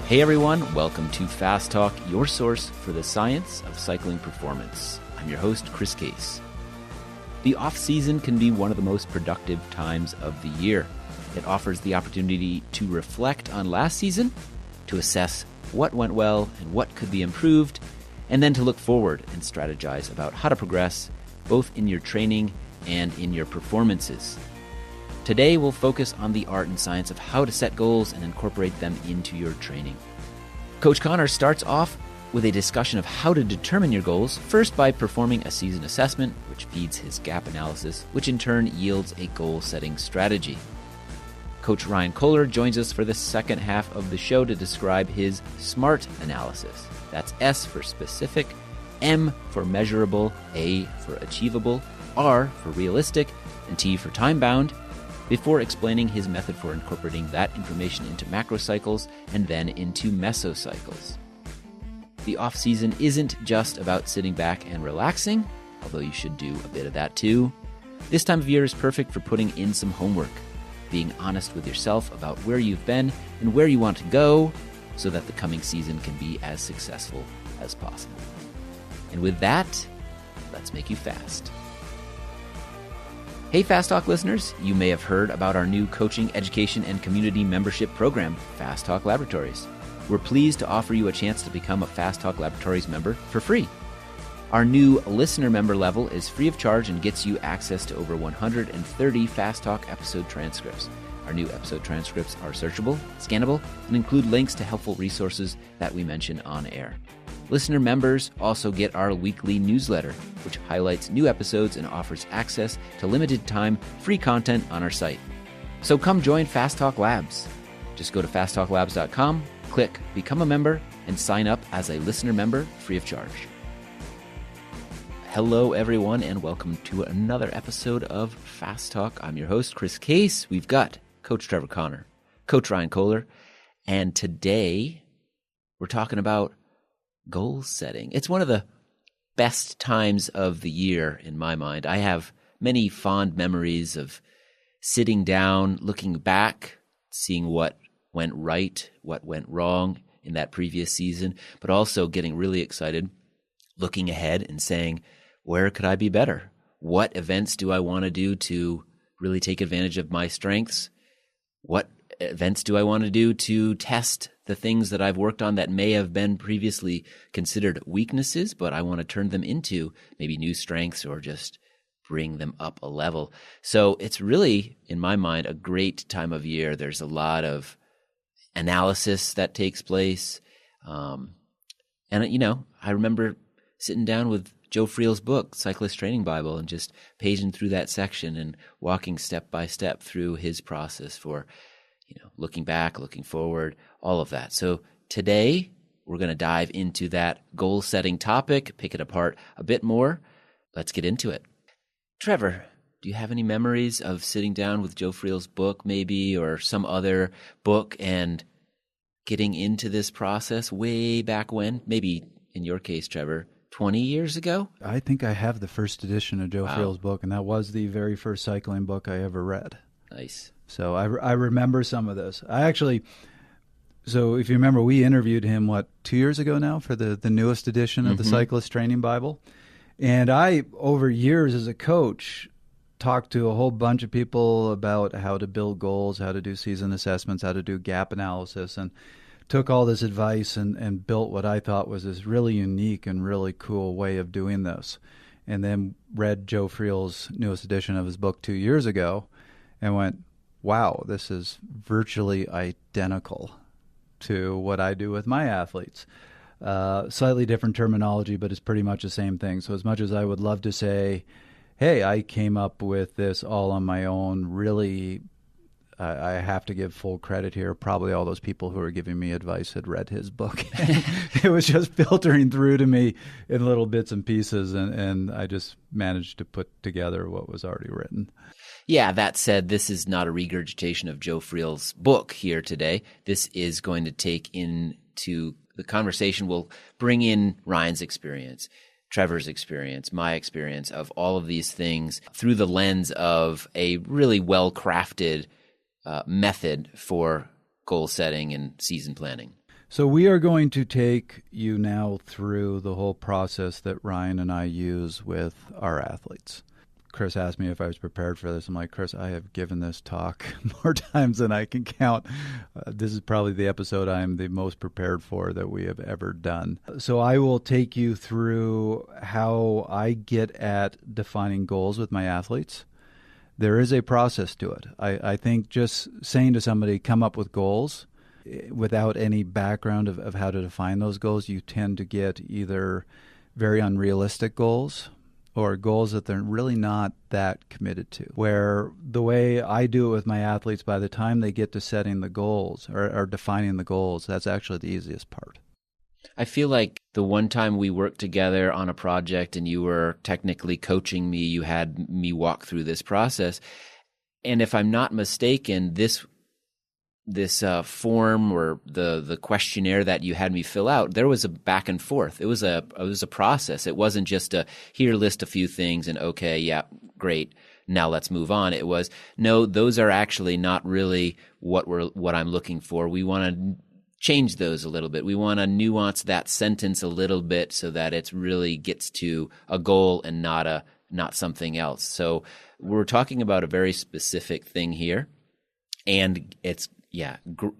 Hey everyone, welcome to Fast Talk, your source for the science of cycling performance. I'm your host, Chris Case. The off-season can be one of the most productive times of the year. It offers the opportunity to reflect on last season, to assess what went well and what could be improved, and then to look forward and strategize about how to progress, both in your training and in your performances. Today, we'll focus on the art and science of how to set goals and incorporate them into your training. Coach Connor starts off with a discussion of how to determine your goals, first by performing a season assessment, which feeds his gap analysis, which in turn yields a goal-setting strategy. Coach Ryan Kohler joins us for the second half of the show to describe his SMART analysis. That's S for specific, M for measurable, A for achievable, R for realistic, and T for time-bound, before explaining his method for incorporating that information into macrocycles and then into mesocycles. The off-season isn't just about sitting back and relaxing, although you should do a bit of that too. This time of year is perfect for putting in some homework, being honest with yourself about where you've been and where you want to go so that the coming season can be as successful as possible. And with that, let's make you fast. Hey Fast Talk listeners, you may have heard about our new coaching, education, and community membership program, Fast Talk Laboratories. We're pleased to offer you a chance to become a Fast Talk Laboratories member for free. Our new listener member level is free of charge and gets you access to over 130 Fast Talk episode transcripts. Our new episode transcripts are searchable, scannable, and include links to helpful resources that we mention on air. Listener members also get our weekly newsletter, which highlights new episodes and offers access to limited-time free content on our site. So come join Fast Talk Labs. Just go to fasttalklabs.com, click Become a Member, and sign up as a listener member free of charge. Hello, everyone, and welcome to another episode of Fast Talk. I'm your host, Chris Case. We've got Coach Trevor Connor, Coach Ryan Kohler, and today we're talking about goal setting. It's one of the best times of the year in my mind. I have many fond memories of sitting down, looking back, seeing what went right, what went wrong in that previous season, but also getting really excited, looking ahead and saying, where could I be better? What events do I want to do to really take advantage of my strengths? What events do I want to do to test the things that I've worked on that may have been previously considered weaknesses, but I want to turn them into maybe new strengths or just bring them up a level. So it's really, in my mind, a great time of year. There's a lot of analysis that takes place. I remember sitting down with Joe Friel's book, Cyclist Training Bible, and just paging through that section and walking step by step through his process for looking back, looking forward, all of that. So today we're going to dive into that goal-setting topic, pick it apart a bit more. Let's get into it. Trevor, do you have any memories of sitting down with Joe Friel's book maybe, or some other book and getting into this process way back when? Maybe in your case, Trevor, 20 years ago? I think I have the first edition of Joe Friel's book, and that was the very first cycling book I ever read. Nice. So I remember some of this. So if you remember, we interviewed him, 2 years ago now for the newest edition of the Cyclist Training Bible. And I, over years as a coach, talked to a whole bunch of people about how to build goals, how to do season assessments, how to do gap analysis, and took all this advice and built what I thought was this really unique and really cool way of doing this. And then read Joe Friel's newest edition of his book 2 years ago and went, wow, this is virtually identical to what I do with my athletes. Slightly different terminology, but it's pretty much the same thing. So as much as I would love to say, hey, I came up with this all on my own, really, I have to give full credit here. Probably all those people who were giving me advice had read his book. It was just filtering through to me in little bits and pieces, and I just managed to put together what was already written. Yeah, that said, this is not a regurgitation of Joe Friel's book here today. This is going to take into the conversation, we'll bring in Ryan's experience, Trevor's experience, my experience of all of these things through the lens of a really well-crafted method for goal setting and season planning. So we are going to take you now through the whole process that Ryan and I use with our athletes. Chris asked me if I was prepared for this. I'm like, Chris, I have given this talk more times than I can count. This is probably the episode I'm the most prepared for that we have ever done. So I will take you through how I get at defining goals with my athletes. There is a process to it. I think just saying to somebody, come up with goals, without any background of how to define those goals, you tend to get either very unrealistic goals or goals that they're really not that committed to. Where the way I do it with my athletes, by the time they get to setting the goals or defining the goals, that's actually the easiest part. I feel like the one time we worked together on a project and you were technically coaching me, you had me walk through this process. And if I'm not mistaken, this form or the questionnaire that you had me fill out, there was a back and forth. It was a process. It wasn't just here, list a few things and okay, yeah, great, now let's move on. It was, no, those are actually not really what I'm looking for. We want to change those a little bit. We want to nuance that sentence a little bit so that it really gets to a goal and not something else. So we're talking about a very specific thing here, and it's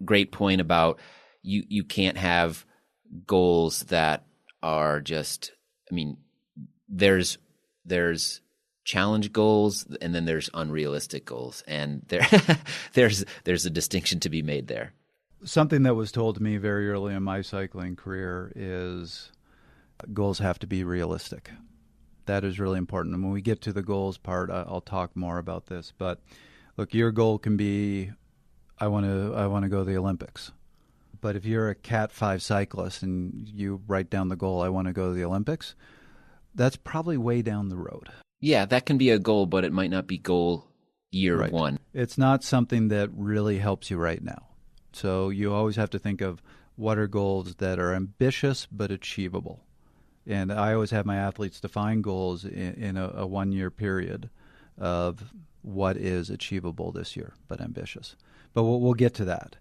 great point about you can't have goals that are just, I mean, there's challenge goals and then there's unrealistic goals, and there's a distinction to be made there. Something that was told to me very early in my cycling career is goals have to be realistic. That is really important. And when we get to the goals part, I'll talk more about this. But look, your goal can be, I want to go to the Olympics. But if you're a Cat 5 cyclist and you write down the goal, I want to go to the Olympics, that's probably way down the road. Yeah, that can be a goal, but it might not be goal year one. It's not something that really helps you right now. So you always have to think of what are goals that are ambitious but achievable. And I always have my athletes define goals in a 1 year period of what is achievable this year but ambitious. But we'll get to that.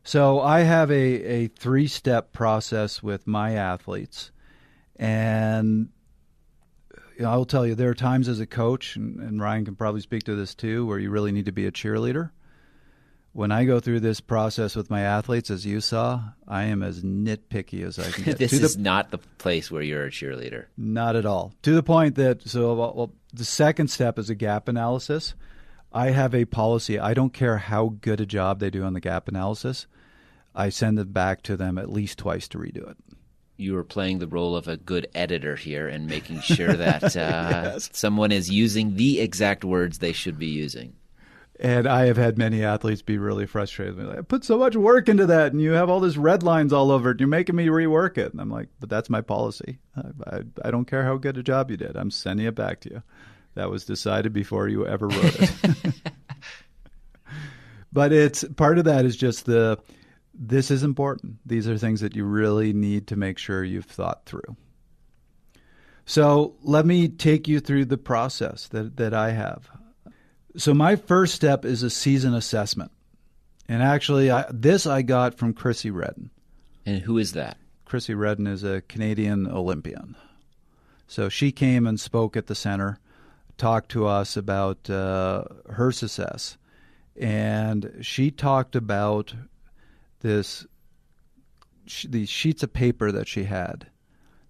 So I have a 3-step process with my athletes. And I will tell you, there are times as a coach, and Ryan can probably speak to this too, where you really need to be a cheerleader. When I go through this process with my athletes, as you saw, I am as nitpicky as I can get. This is not the place where you're a cheerleader. Not at all. To the point that, the second step is a gap analysis. I have a policy. I don't care how good a job they do on the gap analysis. I send it back to them at least twice to redo it. You are playing the role of a good editor here and making sure that yes, someone is using the exact words they should be using. And I have had many athletes be really frustrated. They're like, I put so much work into that, and you have all this red lines all over it. You're making me rework it. And I'm like, but that's my policy. I don't care how good a job you did. I'm sending it back to you. That was decided before you ever wrote it. But it's part of that is just this is important. These are things that you really need to make sure you've thought through. So let me take you through the process that I have. So my first step is a season assessment. And actually, this I got from Chrissy Redden. And who is that? Chrissy Redden is a Canadian Olympian. So she came and spoke at the center, talked to us about her success. And she talked about these sheets of paper that she had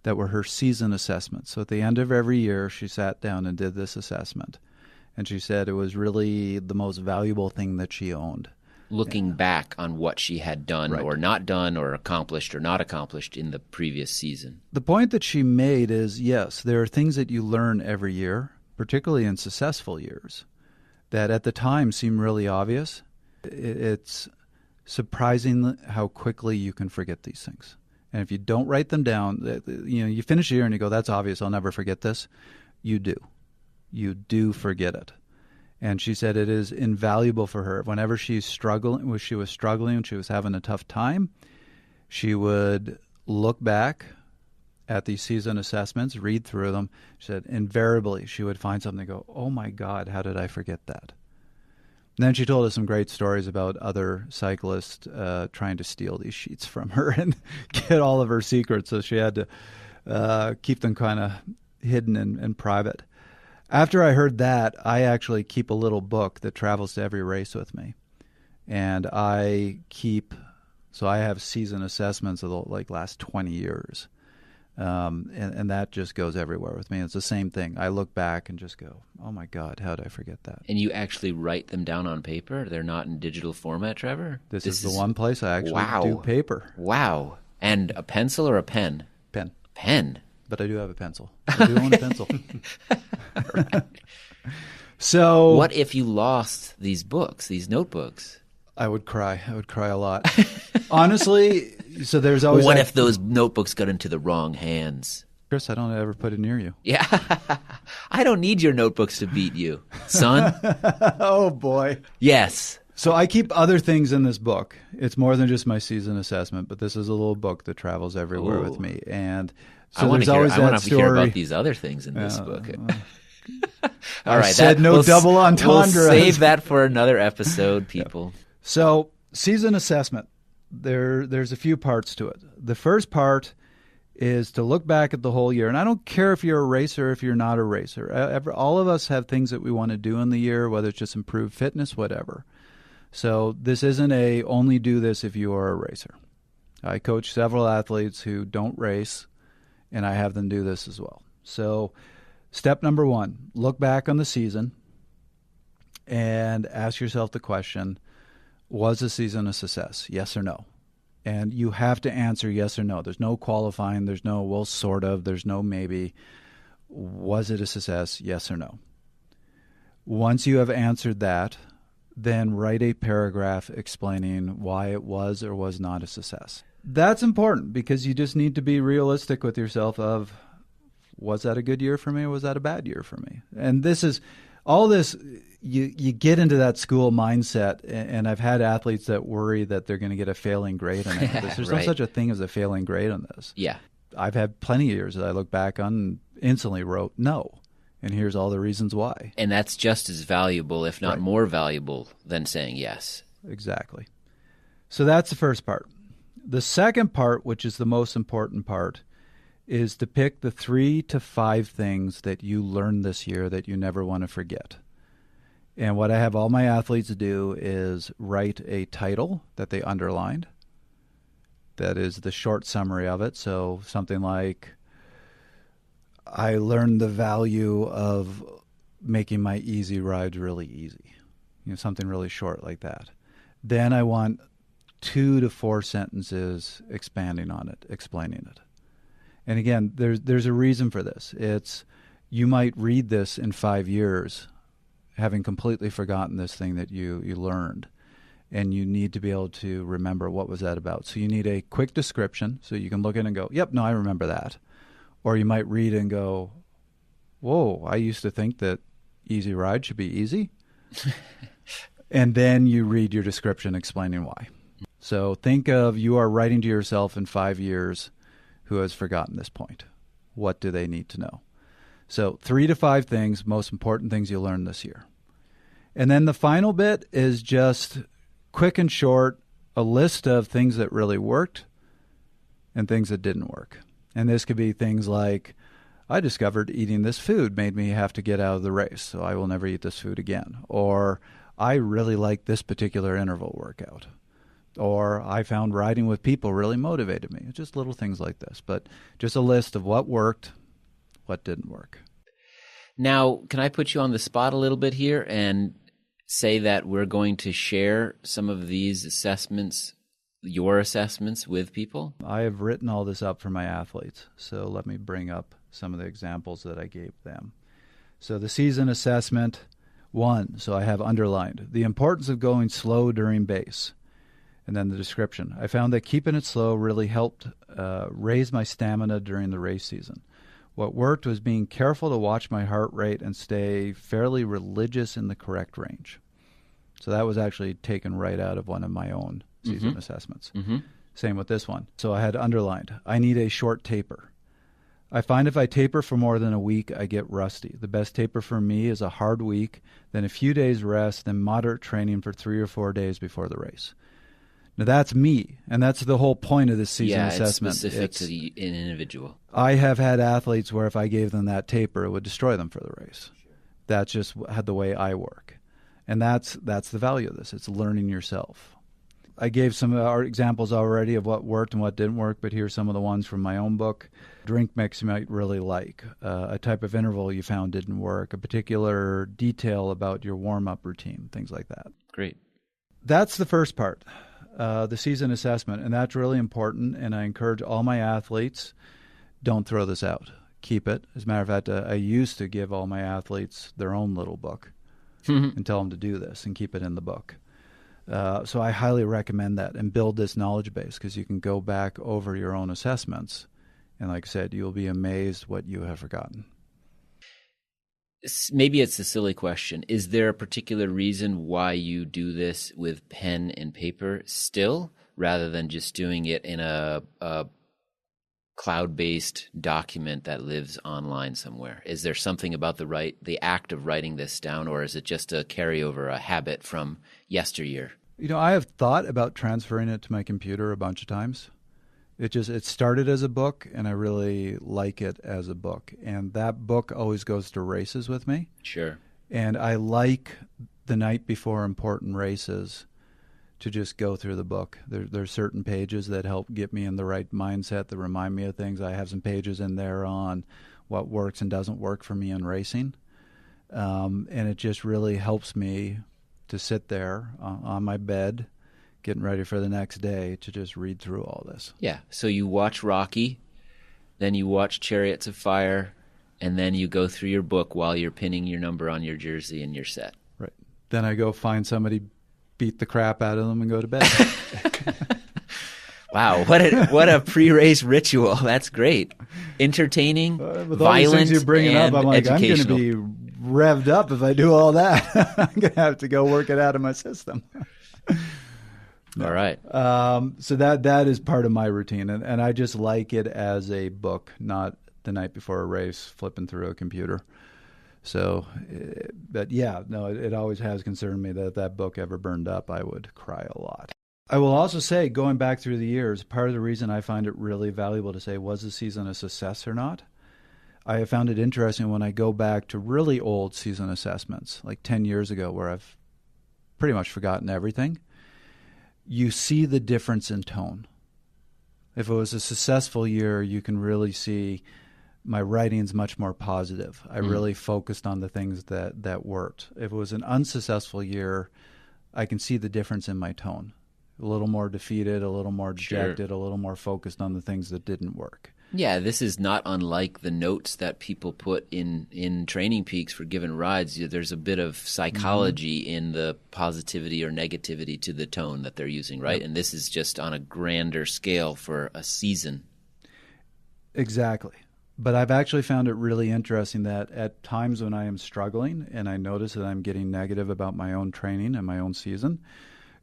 that were her season assessments. So at the end of every year, she sat down and did this assessment. And she said it was really the most valuable thing that she owned. Looking back on what she had done or not done or accomplished or not accomplished in the previous season. The point that she made is, yes, there are things that you learn every year, particularly in successful years, that at the time seem really obvious. It's surprising how quickly you can forget these things. And if you don't write them down, you finish a year and you go, that's obvious, I'll never forget this. You do. You do forget it. And she said it is invaluable for her. Whenever she was struggling, when she was having a tough time, she would look back at these season assessments, read through them. She said invariably she would find something and go, oh my God, how did I forget that? And then she told us some great stories about other cyclists trying to steal these sheets from her and get all of her secrets. So she had to keep them kind of hidden and private. After I heard that, I actually keep a little book that travels to every race with me. And I have season assessments of the last 20 years. And that just goes everywhere with me. It's the same thing. I look back and just go, oh my God, how did I forget that? And you actually write them down on paper? They're not in digital format, Trevor? This is the one place I actually do paper. Wow. And a pencil or a pen? Pen. But I do have a pencil. I do own a pencil. Right. So what if you lost these books, these notebooks? I would cry. I would cry a lot. Honestly, so there's always What if those notebooks got into the wrong hands? Chris, I don't ever put it near you. Yeah. I don't need your notebooks to beat you, son. Oh, boy. Yes. So I keep other things in this book. It's more than just my season assessment, but this is a little book that travels everywhere with me. And so there's always that story. I want to hear about these other things in this book. All right. I said no double entendres. We'll save that for another episode, people. So season assessment, there's a few parts to it. The first part is to look back at the whole year. And I don't care if you're a racer or if you're not a racer. All of us have things that we want to do in the year, whether it's just improve fitness, whatever. So this isn't only do this if you are a racer. I coach several athletes who don't race, and I have them do this as well. So step number 1, look back on the season and ask yourself the question, was the season a success? Yes or no? And you have to answer yes or no. There's no qualifying. There's no, well, sort of. There's no maybe. Was it a success? Yes or no? Once you have answered that, then write a paragraph explaining why it was or was not a success. That's important because you just need to be realistic with yourself of, was that a good year for me or was that a bad year for me? And this is all this, you get into that school mindset, and I've had athletes that worry that they're going to get a failing grade on this. There's no such a thing as a failing grade on this. Yeah. I've had plenty of years that I look back on and instantly wrote no. And here's all the reasons why. And that's just as valuable, if not more valuable, than saying yes. Exactly. So that's the first part. The second part, which is the most important part, is to pick the 3 to 5 things that you learned this year that you never want to forget. And what I have all my athletes do is write a title that they underlined. That is the short summary of it. So something like, I learned the value of making my easy rides really easy. Something really short like that. Then I want 2 to 4 sentences expanding on it, explaining it. And again, there's a reason for this. It's, you might read this in 5 years, having completely forgotten this thing that you learned. And you need to be able to remember what was that about. So you need a quick description so you can look in and go, yep, no, I remember that. Or you might read and go, whoa, I used to think that easy ride should be easy. And then you read your description explaining why. So think of, you are writing to yourself in 5 years who has forgotten this point. What do they need to know? So 3 to 5 things, most important things you learned this year. And then the final bit is just quick and short, a list of things that really worked and things that didn't work. And this could be things like, I discovered eating this food made me have to get out of the race, so I will never eat this food again. Or I really like this particular interval workout. Or I found riding with people really motivated me. Just little things like this, but just a list of what worked, what didn't work. Now, can I put you on the spot a little bit here and say that we're going to share some of these assessments, your assessments, with people? I have written all this up for my athletes, so let me bring up some of the examples that I gave them. So the season assessment, 1, so I have underlined, the importance of going slow during base. And then the description. I found that keeping it slow really helped raise my stamina during the race season. What worked was being careful to watch my heart rate and stay fairly religious in the correct range. So that was actually taken right out of one of my own season assessments. Same with this one. So I had underlined, I need a short taper. I find if I taper for more than a week, I get rusty. The best taper for me is a hard week, then a few days rest, then moderate training for 3 or 4 days before the race. Now, that's me, and that's the whole point of this season assessment. It's specific to an individual. I have had athletes where if I gave them that taper, it would destroy them for the race. Sure. That's just the way I work. And that's the value of this. It's learning yourself. I gave some examples already of what worked and what didn't work, but here's some of the ones from my own book. Drink mix you might really like. A type of interval you found didn't work. A particular detail about your warm-up routine, things like that. Great. That's the first part, the season assessment, and that's really important, and I encourage all my athletes, don't throw this out. Keep it. As a matter of fact, I used to give all my athletes their own little book and tell them to do this and keep it in the book. So I highly recommend that and build this knowledge base because you can go back over your own assessments. And like I said, you'll be amazed what you have forgotten. Maybe it's a silly question. Is there a particular reason why you do this with pen and paper still rather than just doing it in a cloud-based document that lives online somewhere? Is there something about the act of writing this down, or is it just a carryover, a habit from yesteryear? I have thought about transferring it to my computer a bunch of times. It started as a book, and I really like it as a book. And that book always goes to races with me. Sure. And I like the night before important races to just go through the book. There's certain pages that help get me in the right mindset, that remind me of things. I have some pages in there on what works and doesn't work for me in racing. And it just really helps me to sit there on my bed, getting ready for the next day, to just read through all this. Yeah. So you watch Rocky, then you watch Chariots of Fire, and then you go through your book while you're pinning your number on your jersey and you're set. Right. Then I go find somebody, beat the crap out of them, and go to bed. Wow, what a pre-race ritual. That's great. Entertaining, with violent, all these things you're bringing and up, I'm like, I'm going to educational. be revved up if I do all that. I'm going to have to go work it out of my system. No. All right. So that is part of my routine, and I just like it as a book, not the night before a race flipping through a computer. So, but yeah, no, it always has concerned me that if that book ever burned up, I would cry a lot. I will also say, going back through the years, part of the reason I find it really valuable to say, was the season a success or not? I have found it interesting when I go back to really old season assessments, like 10 years ago, where I've pretty much forgotten everything. You see the difference in tone. If it was a successful year, you can really see my writing's much more positive. I really focused on the things that worked. If it was an unsuccessful year, I can see the difference in my tone. A little more defeated, a little more dejected, a little more focused on the things that didn't work. Yeah, this is not unlike the notes that people put in Training Peaks for given rides. There's a bit of psychology in the positivity or negativity to the tone that they're using, right? Yep. And this is just on a grander scale for a season. Exactly. But I've actually found it really interesting that at times when I am struggling and I notice that I'm getting negative about my own training and my own season,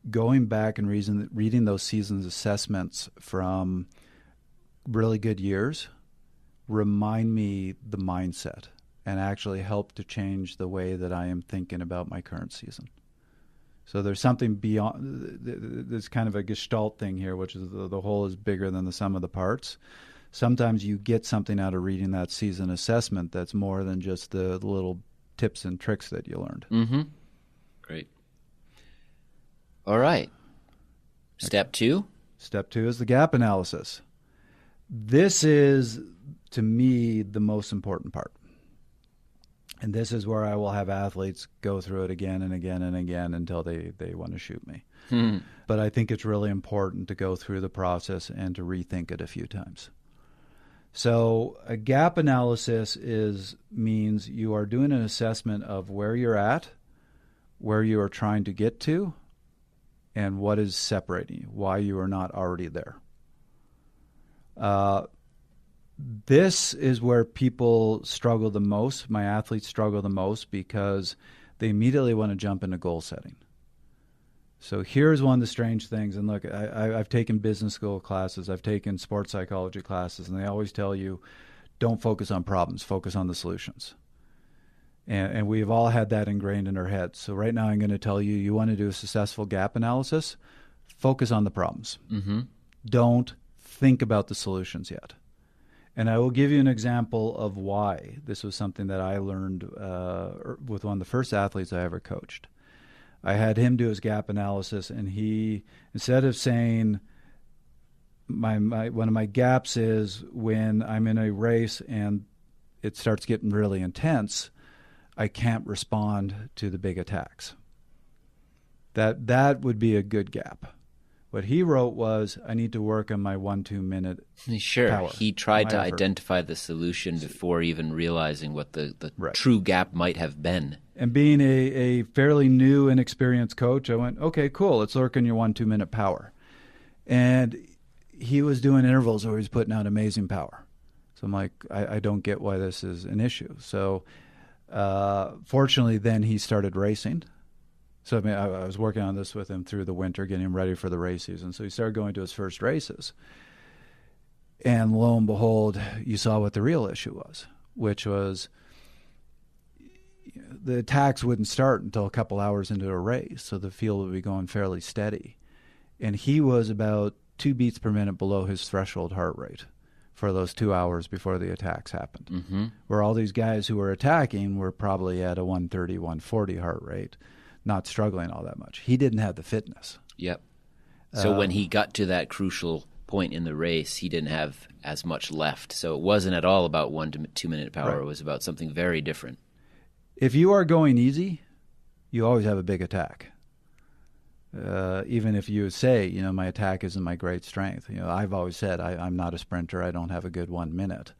going back and reading those season's assessments from really good years remind me the mindset and actually help to change the way that I am thinking about my current season. So there's something beyond, there's kind of a gestalt thing here, which is the whole is bigger than the sum of the parts. Sometimes you get something out of reading that season assessment that's more than just the little tips and tricks that you learned. Mm-hmm. Great. All right. Step 2? Step 2 is the gap analysis. This is, to me, the most important part. And this is where I will have athletes go through it again and again and again until they want to shoot me. But I think it's really important to go through the process and to rethink it a few times. So a gap analysis means you are doing an assessment of where you're at, where you are trying to get to, and what is separating you, why you are not already there. This is where people struggle the most. My athletes struggle the most because they immediately want to jump into goal setting. So here's one of the strange things. And look, I've taken business school classes. I've taken sports psychology classes. And they always tell you, don't focus on problems, focus on the solutions. And we've all had that ingrained in our heads. So right now I'm going to tell you, you want to do a successful gap analysis, focus on the problems. Mm-hmm. Don't think about the solutions yet. And I will give you an example of why this was something that I learned with one of the first athletes I ever coached. I had him do his gap analysis, and he, instead of saying, one of my gaps is when I'm in a race and it starts getting really intense, I can't respond to the big attacks. That would be a good gap. What he wrote was, I need to work on my 1-2 minute Sure. power. He tried to effort. identify the solution before even realizing what the Right. true gap might have been. And being a fairly new and experienced coach, I went, okay, cool, let's work on your 1-2 minute power. And he was doing intervals where he was putting out amazing power. So I'm like, I don't get why this is an issue. So fortunately, then he started racing. So I mean, I was working on this with him through the winter, getting him ready for the race season. So he started going to his first races. And lo and behold, you saw what the real issue was, which was the attacks wouldn't start until a couple hours into a race. So the field would be going fairly steady. And he was about 2 beats per minute below his threshold heart rate for those 2 hours before the attacks happened. Mm-hmm. Where all these guys who were attacking were probably at a 130, 140 heart rate, not struggling all that much. He didn't have the fitness. Yep. So when he got to that crucial point in the race, he didn't have as much left. So it wasn't at all about 1-2 minute power. Right. It was about something very different. If you are going easy, you always have a big attack. Even if you say, my attack isn't my great strength. I've always said I'm not a sprinter. I don't have a good 1 minute.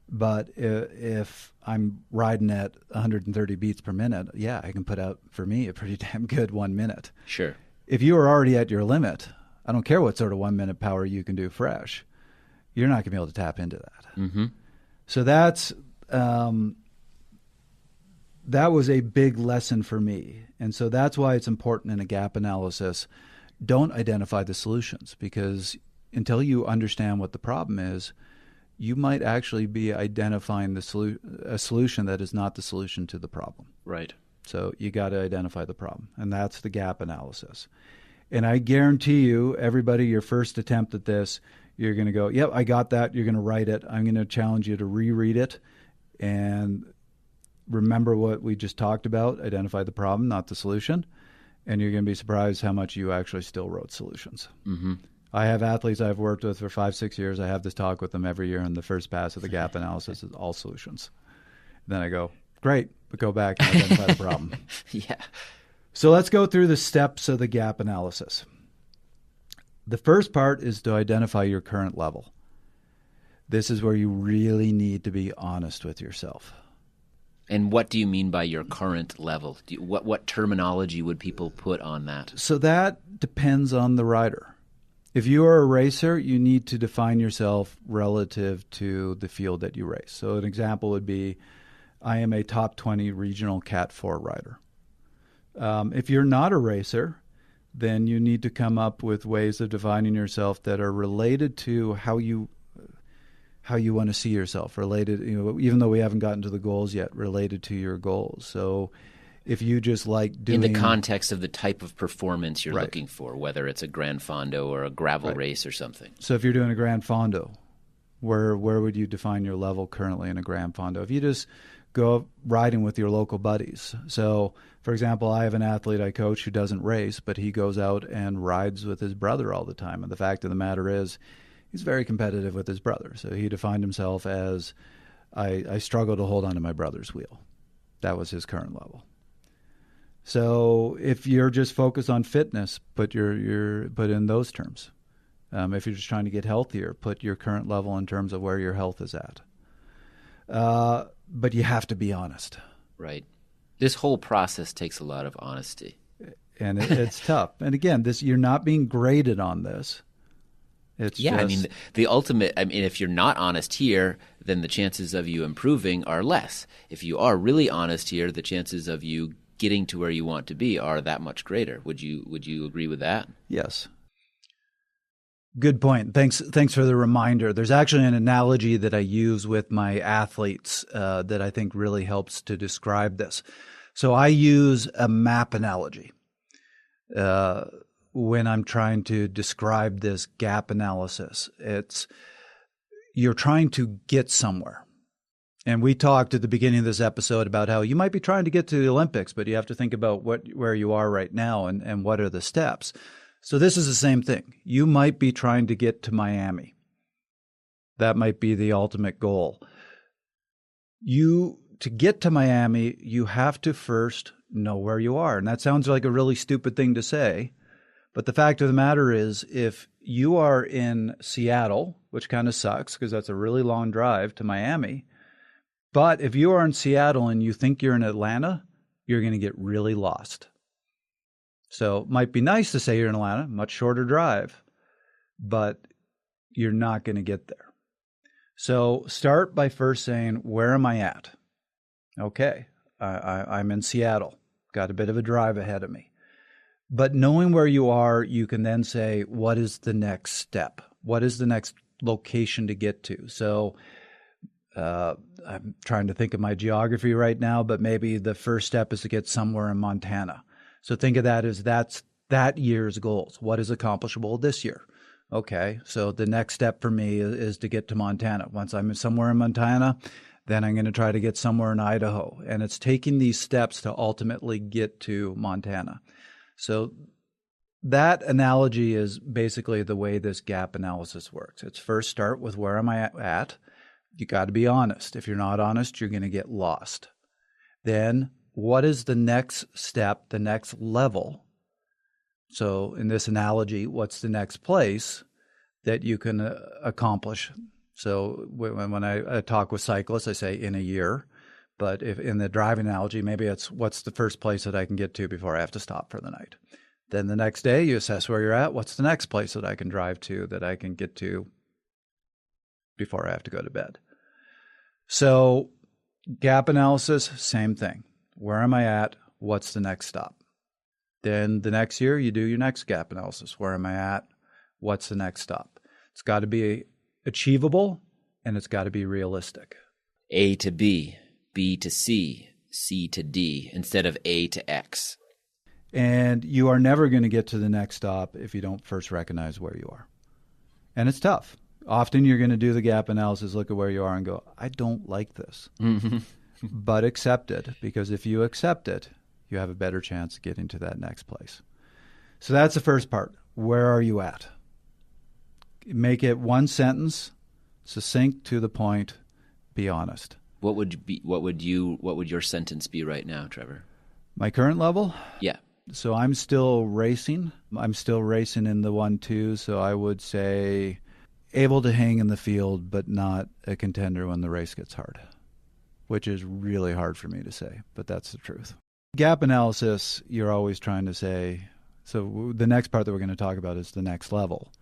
But if I'm riding at 130 beats per minute, yeah, I can put out, for me, a pretty damn good 1 minute. Sure. If you are already at your limit, I don't care what sort of 1 minute power you can do fresh, you're not going to be able to tap into that. Mm-hmm. So that was a big lesson for me. And so that's why it's important in a gap analysis, don't identify the solutions, because until you understand what the problem is, you might actually be identifying a solution that is not the solution to the problem. Right. So you got to identify the problem, and that's the gap analysis. And I guarantee you, everybody, your first attempt at this, you're going to go, yep, I got that. You're going to write it. I'm going to challenge you to reread it and remember what we just talked about, identify the problem, not the solution, and you're going to be surprised how much you actually still wrote solutions. Mm-hmm. I have athletes I've worked with for 5-6 years. I have this talk with them every year, and the first pass of the gap analysis is all solutions. Then I go, great, but go back and identify the problem. Yeah. So let's go through the steps of the gap analysis. The first part is to identify your current level. This is where you really need to be honest with yourself. And what do you mean by your current level? What terminology would people put on that? So that depends on the rider. If you are a racer, you need to define yourself relative to the field that you race. So an example would be, I am a top 20 regional Cat 4 rider. If you're not a racer, then you need to come up with ways of defining yourself that are related to how you want to see yourself, related, even though we haven't gotten to the goals yet, related to your goals. So if you just like doing... In the context of the type of performance you're Right. looking for, whether it's a Grand Fondo or a gravel Right. race or something. So if you're doing a Grand Fondo, where would you define your level currently in a Grand Fondo? If you just go riding with your local buddies. So, for example, I have an athlete I coach who doesn't race, but he goes out and rides with his brother all the time. And the fact of the matter is, he's very competitive with his brother. So he defined himself as, I struggle to hold on to my brother's wheel. That was his current level. So if you're just focused on fitness, put in those terms. If you're just trying to get healthier, put your current level in terms of where your health is at. But you have to be honest. Right. This whole process takes a lot of honesty. And it's tough. And again, you're not being graded on this. It's Yeah, just, I mean, the ultimate, if you're not honest here, then the chances of you improving are less. If you are really honest here, the chances of you getting to where you want to be are that much greater. Would you agree with that? yes. Good point. Thanks for the reminder. There's actually an analogy that I use with my athletes that I think really helps to describe this. So I use a map analogy when I'm trying to describe this gap analysis. You're trying to get somewhere. And we talked at the beginning of this episode about how you might be trying to get to the Olympics, but you have to think about where you are right now and what are the steps. So this is the same thing. You might be trying to get to Miami. That might be the ultimate goal. To get to Miami, you have to first know where you are. And that sounds like a really stupid thing to say. But the fact of the matter is, if you are in Seattle, which kind of sucks because that's a really long drive to Miami, but if you are in Seattle and you think you're in Atlanta, you're going to get really lost. So it might be nice to say you're in Atlanta, much shorter drive, but you're not going to get there. So start by first saying, where am I at? Okay, I'm in Seattle. Got a bit of a drive ahead of me. But knowing where you are, you can then say, what is the next step? What is the next location to get to? So I'm trying to think of my geography right now, but maybe the first step is to get somewhere in Montana. So think of that as that's that year's goals. What is accomplishable this year? Okay, so the next step for me is to get to Montana. Once I'm somewhere in Montana, then I'm going to try to get somewhere in Idaho. And it's taking these steps to ultimately get to Montana. So that analogy is basically the way this gap analysis works. It's first start with where am I at? You got to be honest. If you're not honest, you're going to get lost. Then what is the next step, the next level? So in this analogy, what's the next place that you can accomplish? So when I talk with cyclists, I say in a year. But if in the driving analogy, maybe it's what's the first place that I can get to before I have to stop for the night. Then the next day, you assess where you're at. What's the next place that I can drive to that I can get to before I have to go to bed? So gap analysis, same thing. Where am I at? What's the next stop? Then the next year, you do your next gap analysis. Where am I at? What's the next stop? It's got to be achievable, and it's got to be realistic. A to B, B to C, C to D, instead of A to X. And you are never going to get to the next stop if you don't first recognize where you are. And it's tough. Often you're going to do the gap analysis, look at where you are and go, I don't like this. Mm-hmm. But accept it, because if you accept it, you have a better chance of getting to that next place. So that's the first part. Where are you at? Make it one sentence, succinct, to the point, be honest. What would your sentence be right now, Trevor? My current level? Yeah. So I'm still racing. I'm still racing in the 1-2, so I would say able to hang in the field, but not a contender when the race gets hard, which is really hard for me to say, but that's the truth. Gap analysis, you're always trying to say, so the next part that we're going to talk about is the next level.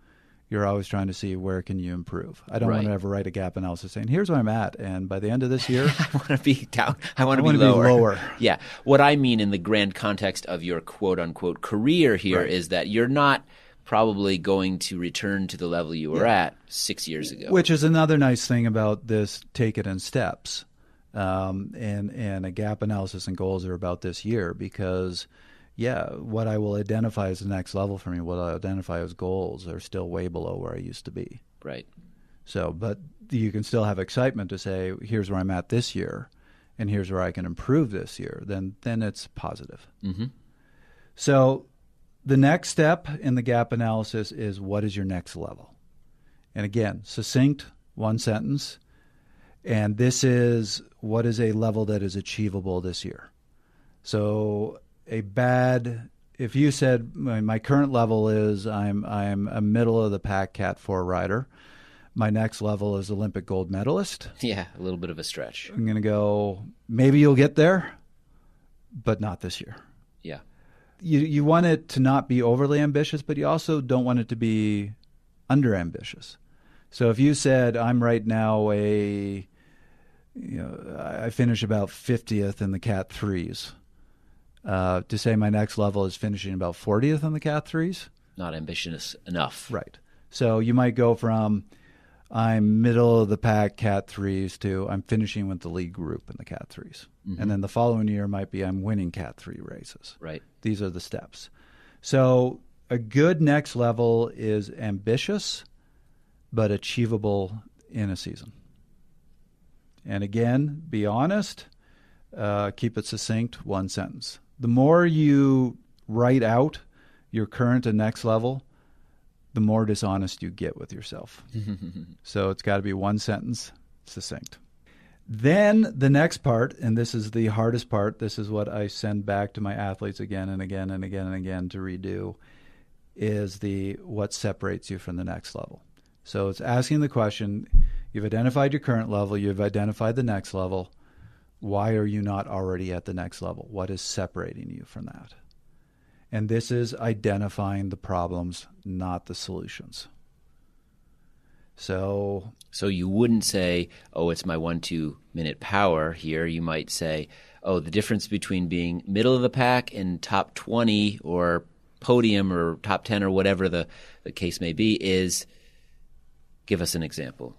You're always trying to see where can you improve. I don't want to ever write a gap analysis saying, here's where I'm at, and by the end of this year, I want to be down. I want to be lower. Yeah. What I mean in the grand context of your quote-unquote career here is that you're not probably going to return to the level you were at 6 years ago. Which is another nice thing about this take it in steps. And a gap analysis and goals are about this year because, what I will identify as the next level for me, what I identify as goals are still way below where I used to be. Right. So, but you can still have excitement to say, here's where I'm at this year, and here's where I can improve this year. Then it's positive. Mm-hmm. So the next step in the gap analysis is what is your next level? And again, succinct, one sentence. And this is what is a level that is achievable this year. So if you said my current level is I'm a middle of the pack Cat 4 rider, my next level is Olympic gold medalist. Yeah, a little bit of a stretch. I'm going to go, maybe you'll get there, but not this year. Yeah. You want it to not be overly ambitious, but you also don't want it to be under ambitious. So if you said I'm right now I finish about 50th in the Cat 3s, to say my next level is finishing about 40th in the Cat 3s. Not ambitious enough. Right. So you might go from I'm middle of the pack Cat 3s to I'm finishing with the lead group in the Cat 3s. Mm-hmm. And then the following year might be I'm winning Cat 3 races. Right. These are the steps. So a good next level is ambitious but achievable in a season. And again, be honest, keep it succinct, one sentence. The more you write out your current and next level, the more dishonest you get with yourself. So it's got to be one sentence, succinct. Then the next part, and this is the hardest part, this is what I send back to my athletes again and again and again and again to redo, is the what separates you from the next level. So it's asking the question, you've identified your current level, you've identified the next level. Why are you not already at the next level? What is separating you from that? And this is identifying the problems, not the solutions. So you wouldn't say, oh, it's my 1-2 minute power here. You might say, oh, the difference between being middle of the pack and top 20 or podium or top 10 or whatever the case may be is, give us an example.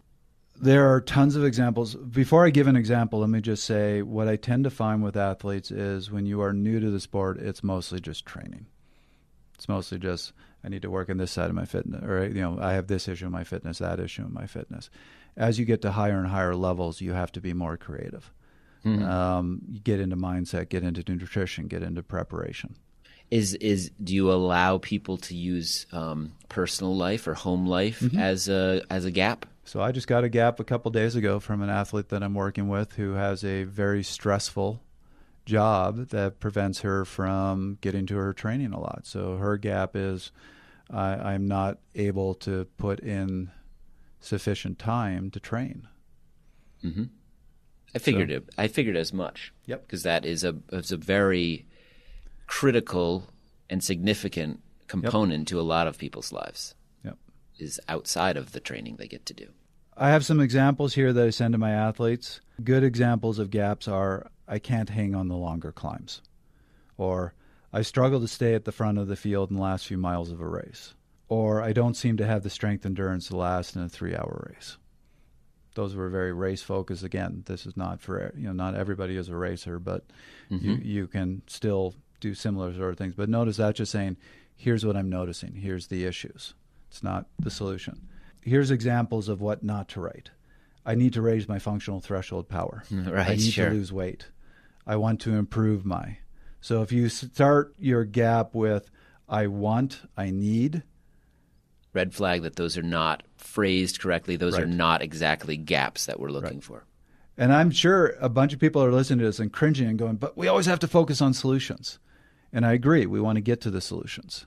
There are tons of examples. Before I give an example, let me just say what I tend to find with athletes is when you are new to the sport, it's mostly just training. It's mostly just, I need to work on this side of my fitness, or I have this issue in my fitness, that issue in my fitness. As you get to higher and higher levels, you have to be more creative. Mm-hmm. You get into mindset, get into nutrition, get into preparation. Do you allow people to use personal life or home life mm-hmm. as a gap? So I just got a gap a couple days ago from an athlete that I'm working with who has a very stressful job that prevents her from getting to her training a lot. So her gap is I'm not able to put in sufficient time to train. Mm-hmm. I figured as much. Yep. Because that is a very critical and significant component to a lot of people's lives. Yep. Is outside of the training they get to do. I have some examples here that I send to my athletes. Good examples of gaps are I can't hang on the longer climbs, or I struggle to stay at the front of the field in the last few miles of a race, or I don't seem to have the strength endurance to last in a 3-hour race. Those were very race focused. Again, this is not for, not everybody is a racer, but mm-hmm. you can still do similar sort of things. But notice that just saying, here's what I'm noticing. Here's the issues. It's not the solution. Here's examples of what not to write. I need to raise my functional threshold power. Right, I need sure. to lose weight. I want to improve my. So if you start your gap with I want, I need. Red flag that those are not phrased correctly. Those right. are not exactly gaps that we're looking right. for. And I'm sure a bunch of people are listening to this and cringing and going, but we always have to focus on solutions. And I agree. We want to get to the solutions.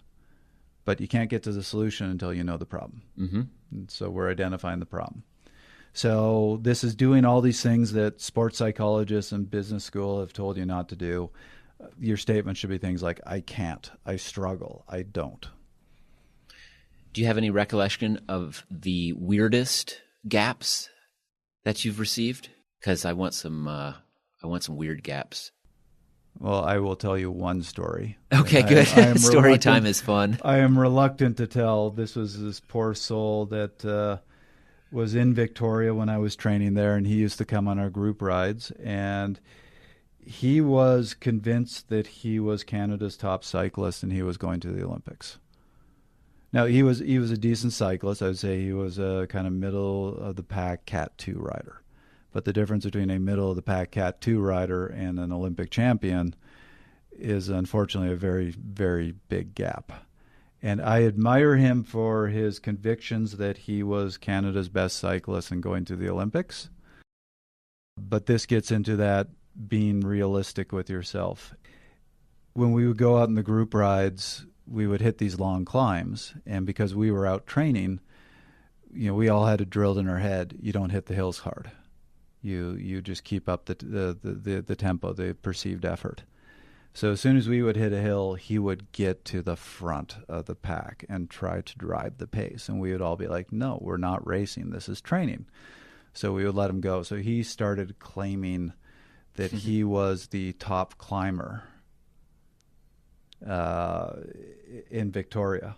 But you can't get to the solution until you know the problem. Mm-hmm. And so we're identifying the problem. So this is doing all these things that sports psychologists and business school have told you not to do. Your statement should be things like, I can't, I struggle, I don't. Do you have any recollection of the weirdest gaps that you've received? Because I want some weird gaps. Well, I will tell you one story. Okay, good. Story time is fun. I am reluctant to tell. This was this poor soul that was in Victoria when I was training there, and he used to come on our group rides, and he was convinced that he was Canada's top cyclist and he was going to the Olympics. Now, he was a decent cyclist. I would say he was a kind of middle-of-the-pack Cat 2 rider. But the difference between a middle-of-the-pack Cat 2 rider and an Olympic champion is unfortunately a very, very big gap. And I admire him for his convictions that he was Canada's best cyclist and going to the Olympics. But this gets into that being realistic with yourself. When we would go out in the group rides, we would hit these long climbs. And because we were out training, we all had it drilled in our head, you don't hit the hills hard. You just keep up the tempo, the perceived effort. So as soon as we would hit a hill, he would get to the front of the pack and try to drive the pace. And we would all be like, no, we're not racing. This is training. So we would let him go. So he started claiming that he was the top climber in Victoria.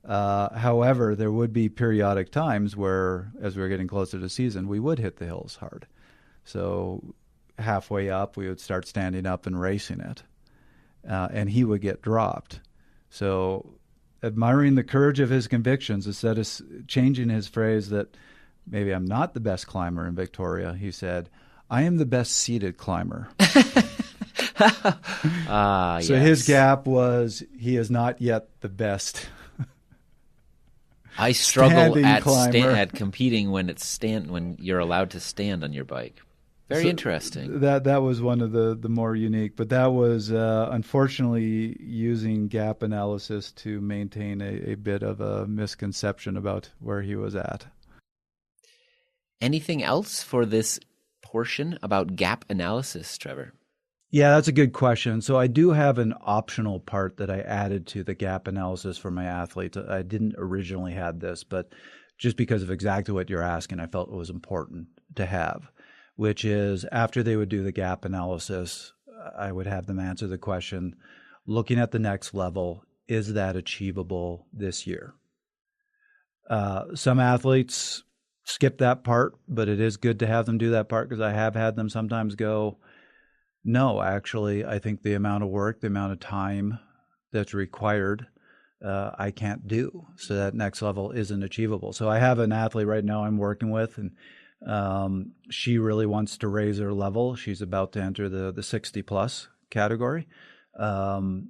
However, there would be periodic times where, as we were getting closer to the season, we would hit the hills hard. So halfway up, we would start standing up and racing it, and he would get dropped. So admiring the courage of his convictions, instead of changing his phrase that maybe I'm not the best climber in Victoria, he said, I am the best seated climber. So his gap was, he is not yet the best. I struggle at competing when you're allowed to stand on your bike. Very interesting. That was one of the more unique, but that was unfortunately using gap analysis to maintain a bit of a misconception about where he was at. Anything else for this portion about gap analysis, Trevor? Yeah, that's a good question. So I do have an optional part that I added to the gap analysis for my athletes. I didn't originally have this, but just because of exactly what you're asking, I felt it was important to have, which is after they would do the gap analysis, I would have them answer the question, looking at the next level, is that achievable this year? Some athletes skip that part, but it is good to have them do that part because I have had them sometimes go, no, actually, I think the amount of work, the amount of time that's required, I can't do. So that next level isn't achievable. So I have an athlete right now I'm working with, and she really wants to raise her level. She's about to enter the 60 plus category, and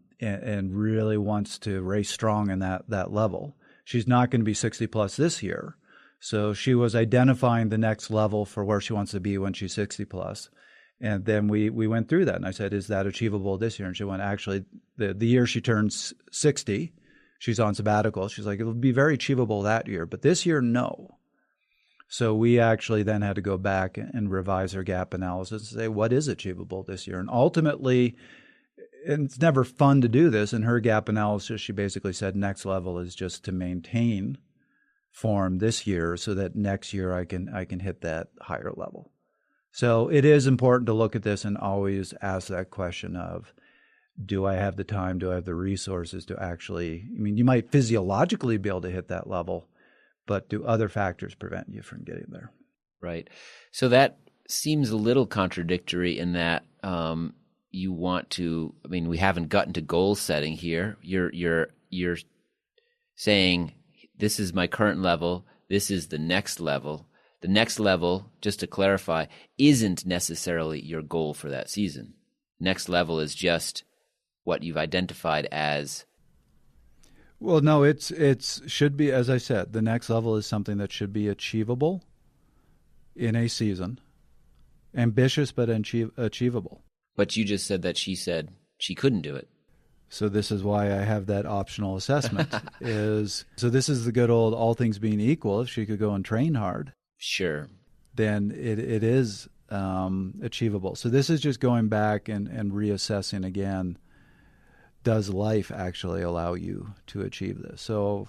really wants to race strong in that level. She's not going to be 60 plus this year. So she was identifying the next level for where she wants to be when she's 60 plus. And then we went through that, and I said, is that achievable this year? And she went, actually, the year she turns 60, she's on sabbatical. She's like, it'll be very achievable that year, but this year, no. So we actually then had to go back and revise her gap analysis and say, what is achievable this year? And ultimately, and it's never fun to do this, in her gap analysis, she basically said next level is just to maintain form this year so that next year I can hit that higher level. So it is important to look at this and always ask that question of, do I have the time, do I have the resources to actually, I mean, you might physiologically be able to hit that level, but do other factors prevent you from getting there? Right. So that seems a little contradictory in that you want to, I mean, we haven't gotten to goal setting here. You're saying, this is my current level, this is the next level. The next level, just to clarify, isn't necessarily your goal for that season. Next level is just what you've identified as. Well, no, it's should be, as I said, the next level is something that should be achievable in a season. Ambitious, but achievable. But you just said that she said she couldn't do it. So this is why I have that optional assessment. So this is the good old all things being equal. If she could go and train hard, sure, then it is achievable. So this is just going back and reassessing again, does life actually allow you to achieve this? So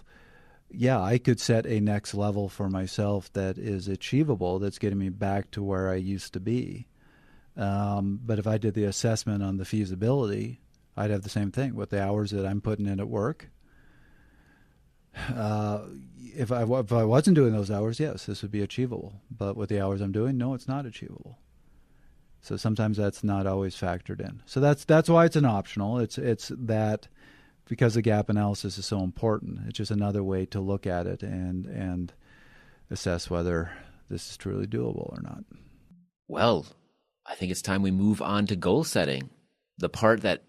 yeah, I could set a next level for myself that is achievable, that's getting me back to where I used to be. But if I did the assessment on the feasibility, I'd have the same thing with the hours that I'm putting in at work. If I wasn't doing those hours, yes, this would be achievable. But with the hours I'm doing, no, it's not achievable. So sometimes that's not always factored in. So that's why it's an optional. It's that because the gap analysis is so important. It's just another way to look at it and assess whether this is truly doable or not. Well, I think it's time we move on to goal setting, the part that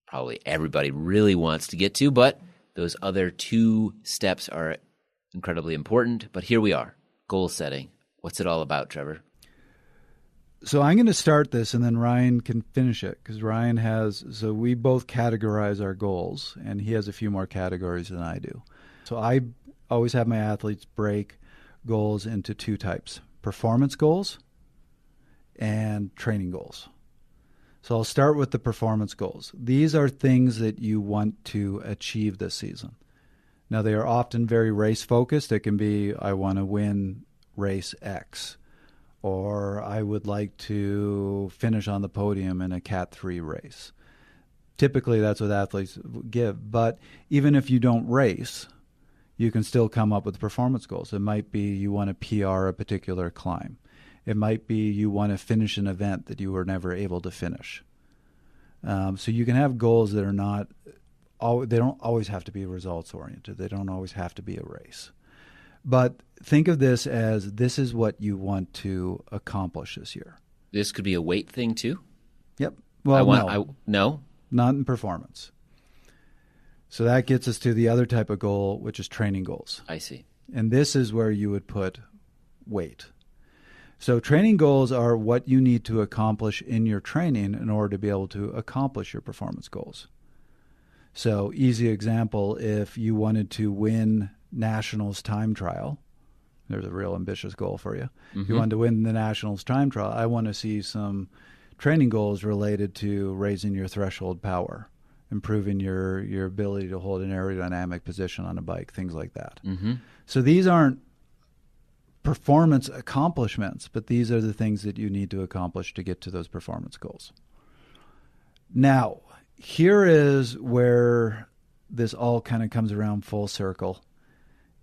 probably everybody really wants to get to, but those other two steps are incredibly important. But here we are, goal setting. What's it all about, Trevor? So I'm going to start this, and then Ryan can finish it, because Ryan has, so we both categorize our goals, and he has a few more categories than I do. So I always have my athletes break goals into two types: performance goals and training goals. So I'll start with the performance goals. These are things that you want to achieve this season. Now, they are often very race-focused. It can be, I want to win race X, or I would like to finish on the podium in a Cat 3 race. Typically, that's what athletes give. But even if you don't race, you can still come up with performance goals. It might be you want to PR a particular climb. It might be you want to finish an event that you were never able to finish. So you can have goals that are not, they don't always have to be results oriented. They don't always have to be a race. But think of this as this is what you want to accomplish this year. This could be a weight thing too? Yep. Well, no. Not in performance. So that gets us to the other type of goal, which is training goals. I see. And this is where you would put weight. So training goals are what you need to accomplish in your training in order to be able to accomplish your performance goals. So easy example, if you wanted to win Nationals time trial, there's a real ambitious goal for you. If you wanted to win the Nationals time trial, I want to see some training goals related to raising your threshold power, improving your ability to hold an aerodynamic position on a bike, things like that. So these aren't performance accomplishments, but these are the things that you need to accomplish to get to those performance goals. Now, here is where this all kind of comes around full circle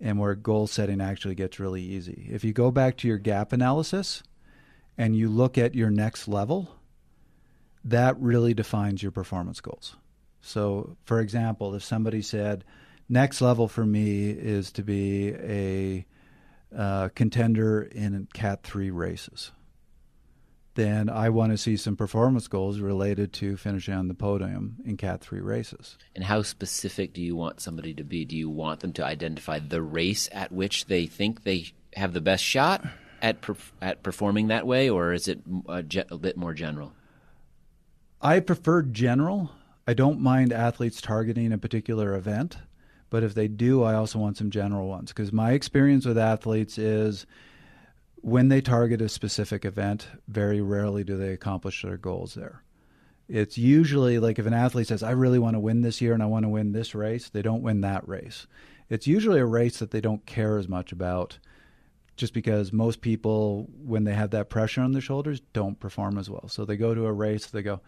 and where goal setting actually gets really easy. If you go back to your gap analysis and you look at your next level, that really defines your performance goals. So, for example, if somebody said, next level for me is to be a contender in Cat 3 races, then I want to see some performance goals related to finishing on the podium in Cat 3 races. And how specific do you want somebody to be? Do you want them to identify the race at which they think they have the best shot at performing that way, or is it a bit more general? I prefer general. I don't mind athletes targeting a particular event, but if they do, I also want some general ones, because my experience with athletes is when they target a specific event, very rarely do they accomplish their goals there. It's usually like if an athlete says, I really want to win this year and I want to win this race, they don't win that race. It's usually a race that they don't care as much about, just because most people, when they have that pressure on their shoulders, don't perform as well. So they go to a race, they go,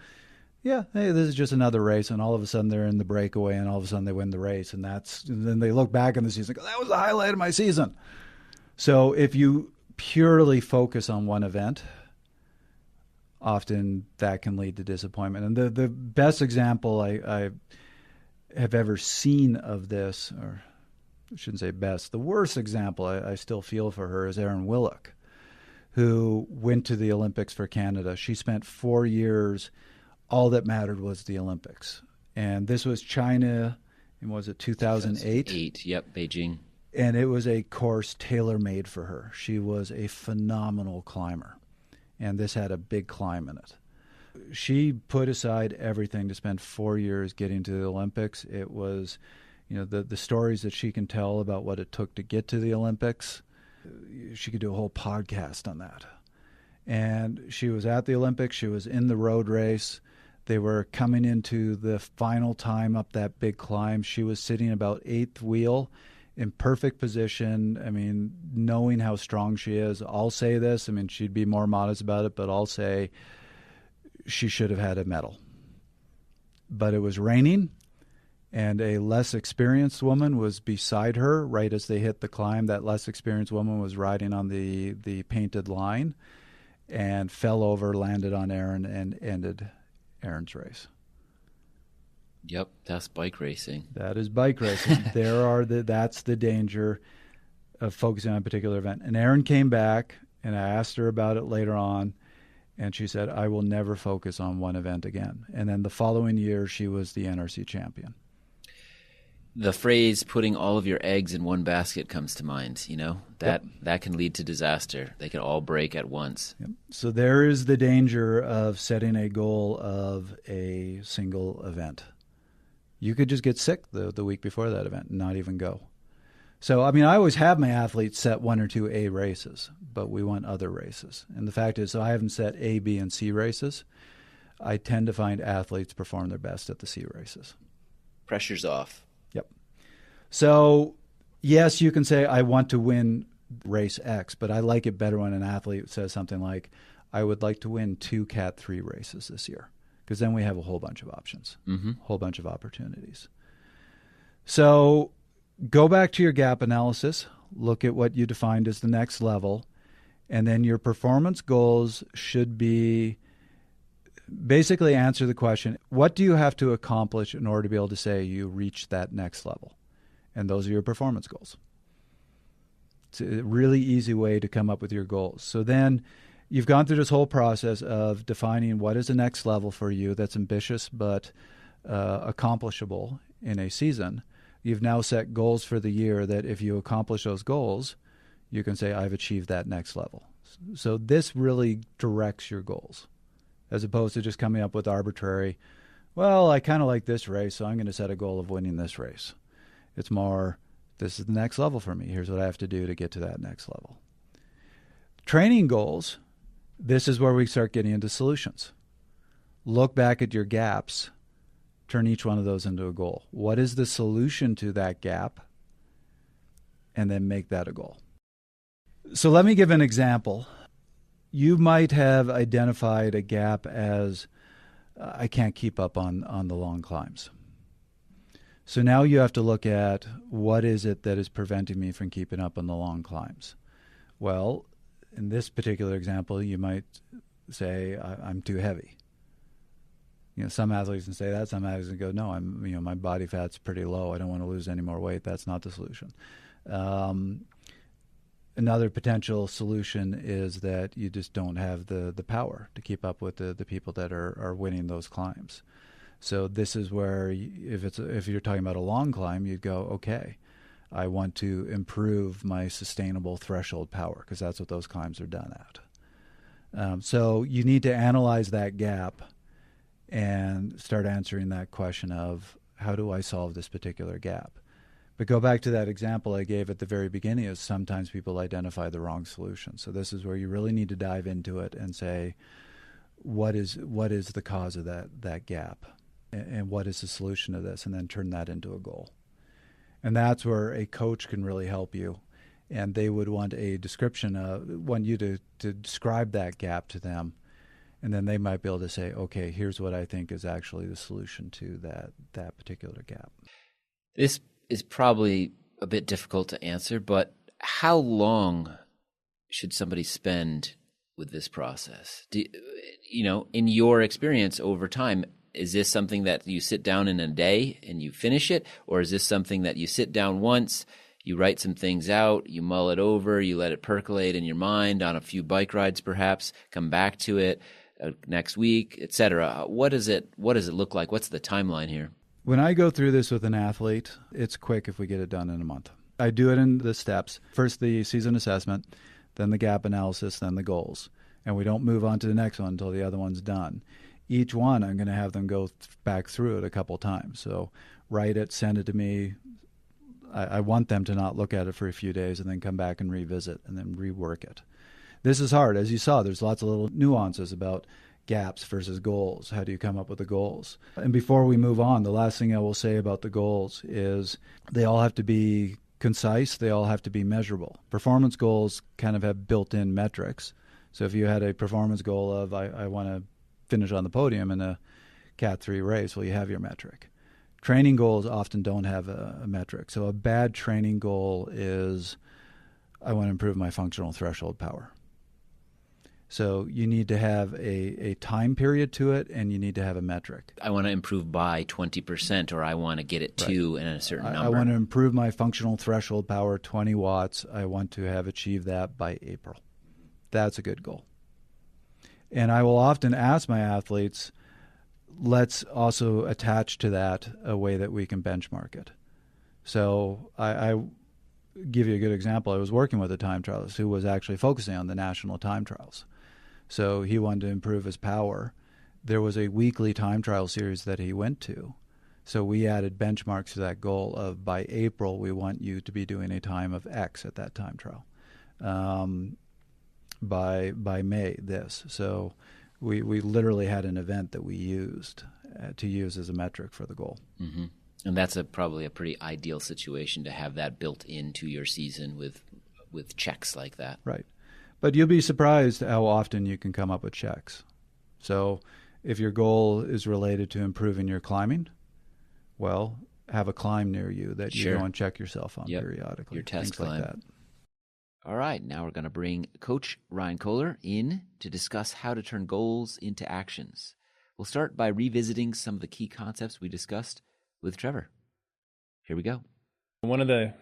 yeah, hey, this is just another race, and all of a sudden they're in the breakaway, and all of a sudden they win the race, and then they look back on the season and go, that was the highlight of my season. So if you purely focus on one event, often that can lead to disappointment. And the best example I have ever seen of this, or I shouldn't say best, the worst example I still feel for her is Erin Willock, who went to the Olympics for Canada. She spent 4 years. All that mattered was the Olympics. And this was China, and was it 2008? 2008, yep, Beijing. And it was a course tailor-made for her. She was a phenomenal climber, and this had a big climb in it. She put aside everything to spend 4 years getting to the Olympics. It was, the stories that she can tell about what it took to get to the Olympics. She could do a whole podcast on that. And she was at the Olympics. She was in the road race. They were coming into the final time up that big climb. She was sitting about 8th wheel in perfect position. I mean, knowing how strong she is, I'll say this. I mean, she'd be more modest about it, but I'll say she should have had a medal. But it was raining, and a less experienced woman was beside her right as they hit the climb. That less experienced woman was riding on the painted line and fell over, landed on Erin, and ended Erin's race. Yep, that's bike racing. That is bike racing. That's the danger of focusing on a particular event. And Erin came back, and I asked her about it later on, and she said, I will never focus on one event again. And then the following year, she was the NRC champion. The phrase putting all of your eggs in one basket comes to mind, that can lead to disaster. They can all break at once. Yep. So there is the danger of setting a goal of a single event. You could just get sick the week before that event and not even go. So, I mean, I always have my athletes set 1 or 2 A races, but we want other races. And the fact is, so I haven't set A, B, and C races. I tend to find athletes perform their best at the C races. Pressure's off. Yep. So, yes, you can say, I want to win race X, but I like it better when an athlete says something like, I would like to win 2 Cat 3 races this year, because then we have a whole bunch of options, a whole bunch of opportunities. So go back to your gap analysis, look at what you defined as the next level, and then your performance goals should be basically answer the question, what do you have to accomplish in order to be able to say you reached that next level? And those are your performance goals. It's a really easy way to come up with your goals. So then you've gone through this whole process of defining what is the next level for you that's ambitious but accomplishable in a season. You've now set goals for the year that if you accomplish those goals, you can say, I've achieved that next level. So this really directs your goals, as opposed to just coming up with arbitrary, well, I kind of like this race, so I'm going to set a goal of winning this race. It's more, this is the next level for me. Here's what I have to do to get to that next level. Training goals, this is where we start getting into solutions. Look back at your gaps, turn each one of those into a goal. What is the solution to that gap? And then make that a goal. So let me give an example. You might have identified a gap as, I can't keep up on the long climbs. So now you have to look at what is it that is preventing me from keeping up on the long climbs. Well, in this particular example, you might say, I'm too heavy. Some athletes can say that. Some athletes can go, no, my body fat's pretty low. I don't want to lose any more weight. That's not the solution. Another potential solution is that you just don't have the power to keep up with the people that are winning those climbs. So this is where, if you're talking about a long climb, you'd go, okay, I want to improve my sustainable threshold power, because that's what those climbs are done at. So you need to analyze that gap and start answering that question of, how do I solve this particular gap? But go back to that example I gave at the very beginning, is sometimes people identify the wrong solution. So this is where you really need to dive into it and say, what is the cause of that gap? And what is the solution to this? And then turn that into a goal. And that's where a coach can really help you. And they would want a description, want you to describe that gap to them. And then they might be able to say, okay, here's what I think is actually the solution to that particular gap. This is probably a bit difficult to answer, but how long should somebody spend with this process? In your experience over time, is this something that you sit down in a day and you finish it? Or is this something that you sit down once, you write some things out, you mull it over, you let it percolate in your mind on a few bike rides perhaps, come back to it next week, etc.? What does it look like? What's the timeline here? When I go through this with an athlete, it's quick if we get it done in a month. I do it in the steps. First the season assessment, then the gap analysis, then the goals. And we don't move on to the next one until the other one's done. Each one, I'm going to have them go back through it a couple times. So write it, send it to me. I want them to not look at it for a few days and then come back and revisit and then rework it. This is hard. As you saw, there's lots of little nuances about gaps versus goals. How do you come up with the goals? And before we move on, the last thing I will say about the goals is they all have to be concise. They all have to be measurable. Performance goals kind of have built-in metrics. So if you had a performance goal of, I want to finish on the podium in a Cat 3 race, well, you have your metric. Training goals often don't have a metric. So a bad training goal is, I want to improve my functional threshold power. So you need to have a time period to it, and you need to have a metric. I want to improve by 20%, or I want to get it to in a certain number. I want to improve my functional threshold power 20 watts. I want to have achieved that by April. That's a good goal. And I will often ask my athletes, let's also attach to that a way that we can benchmark it. So I give you a good example. I was working with a time trialist who was actually focusing on the national time trials. So he wanted to improve his power. There was a weekly time trial series that he went to. So we added benchmarks to that goal of, by April, we want you to be doing a time of X at that time trial. By May, this. So we literally had an event that we used to use as a metric for the goal. Mm-hmm. And that's probably a pretty ideal situation to have that built into your season with checks like that. Right. But you'll be surprised how often you can come up with checks. So if your goal is related to improving your climbing, well, have a climb near you that you Sure. go and check yourself on periodically. Your test things climb. like that. All right, now we're going to bring Coach Ryan Kohler in to discuss how to turn goals into actions. We'll start by revisiting some of the key concepts we discussed with Trevor. Here we go. One of the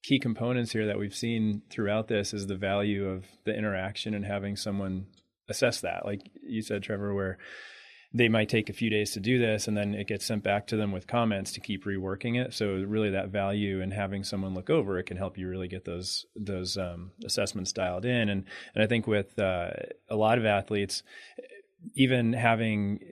key components here that we've seen throughout this is the value of the interaction and having someone assess that. Like you said, Trevor, where they might take a few days to do this and then it gets sent back to them with comments to keep reworking it. So really that value in having someone look over it can help you really get those assessments dialed in. And I think with a lot of athletes, even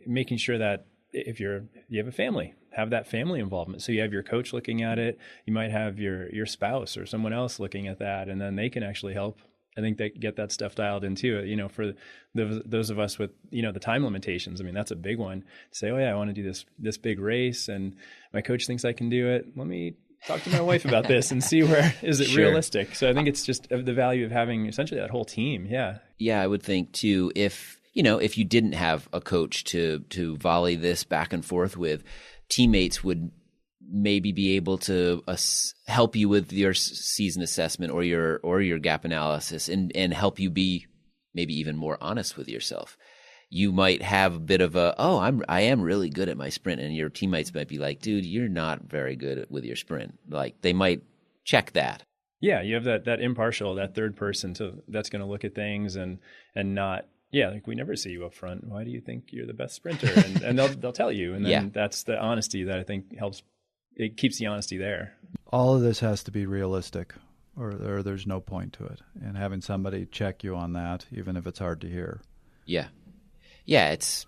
making sure that if you have a family, have that family involvement. So you have your coach looking at it. You might have your spouse or someone else looking at that, and then they can actually help. I think they get that stuff dialed into it. For those of us with, the time limitations, I mean, that's a big one. Say, oh yeah, I want to do this big race and my coach thinks I can do it. Let me talk to my wife about this and see where is it Sure. realistic. So I think it's just the value of having essentially that whole team. Yeah. Yeah, I would think too, if you didn't have a coach to volley this back and forth with, teammates would maybe be able to help you with your season assessment or your gap analysis and help you be maybe even more honest with yourself. You might have a bit of I am really good at my sprint, and your teammates might be like, dude, you're not very good with your sprint. Like they might check that. Yeah, you have that impartial, that third person that's going to look at things and not, like we never see you up front. Why do you think you're the best sprinter? And they'll tell you. And then that's the honesty that I think helps. It keeps the honesty there. All of this has to be realistic, or there's no point to it. And having somebody check you on that, even if it's hard to hear. Yeah. Yeah, it's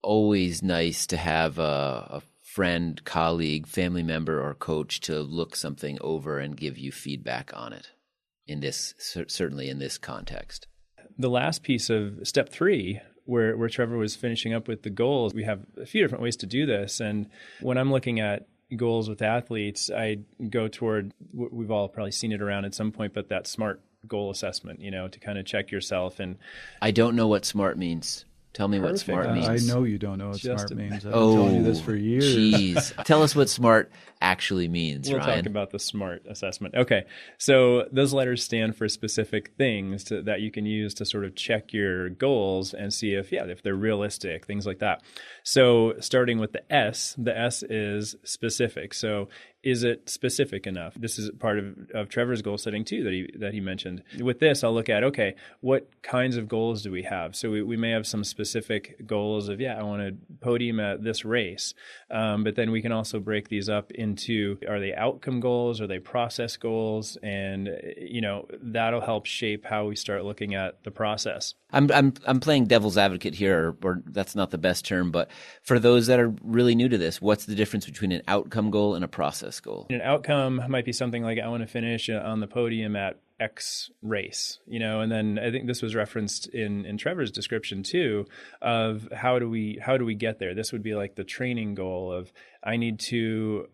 always nice to have a friend, colleague, family member, or coach to look something over and give you feedback on it. Certainly in this context. The last piece of step 3, where Trevor was finishing up with the goals, we have a few different ways to do this. And when I'm looking at goals with athletes, I go toward, we've all probably seen it around at some point, but that SMART goal assessment, to kind of check yourself. And I don't know what SMART means. Tell me what SMART means. I know you don't know what SMART means. I've been Oh, telling you this for years. Jeez. Tell us what SMART actually means, we'll Ryan. talk about the SMART assessment. Okay, so those letters stand for specific things that you can use to sort of check your goals and see if they're realistic, things like that. So starting with the S is specific. So is it specific enough? This is part of Trevor's goal setting too that he mentioned. With this, I'll look at, okay, what kinds of goals do we have? So we may have some specific goals of, I want to podium at this race. But then we can also break these up into, are they outcome goals? Are they process goals? And, that'll help shape how we start looking at the process. I'm playing devil's advocate here, or that's not the best term, but for those that are really new to this, what's the difference between an outcome goal and a process goal? An outcome might be something like, I want to finish on the podium at X race, and then I think this was referenced in Trevor's description too, of how do we get there? This would be like the training goal of, I need to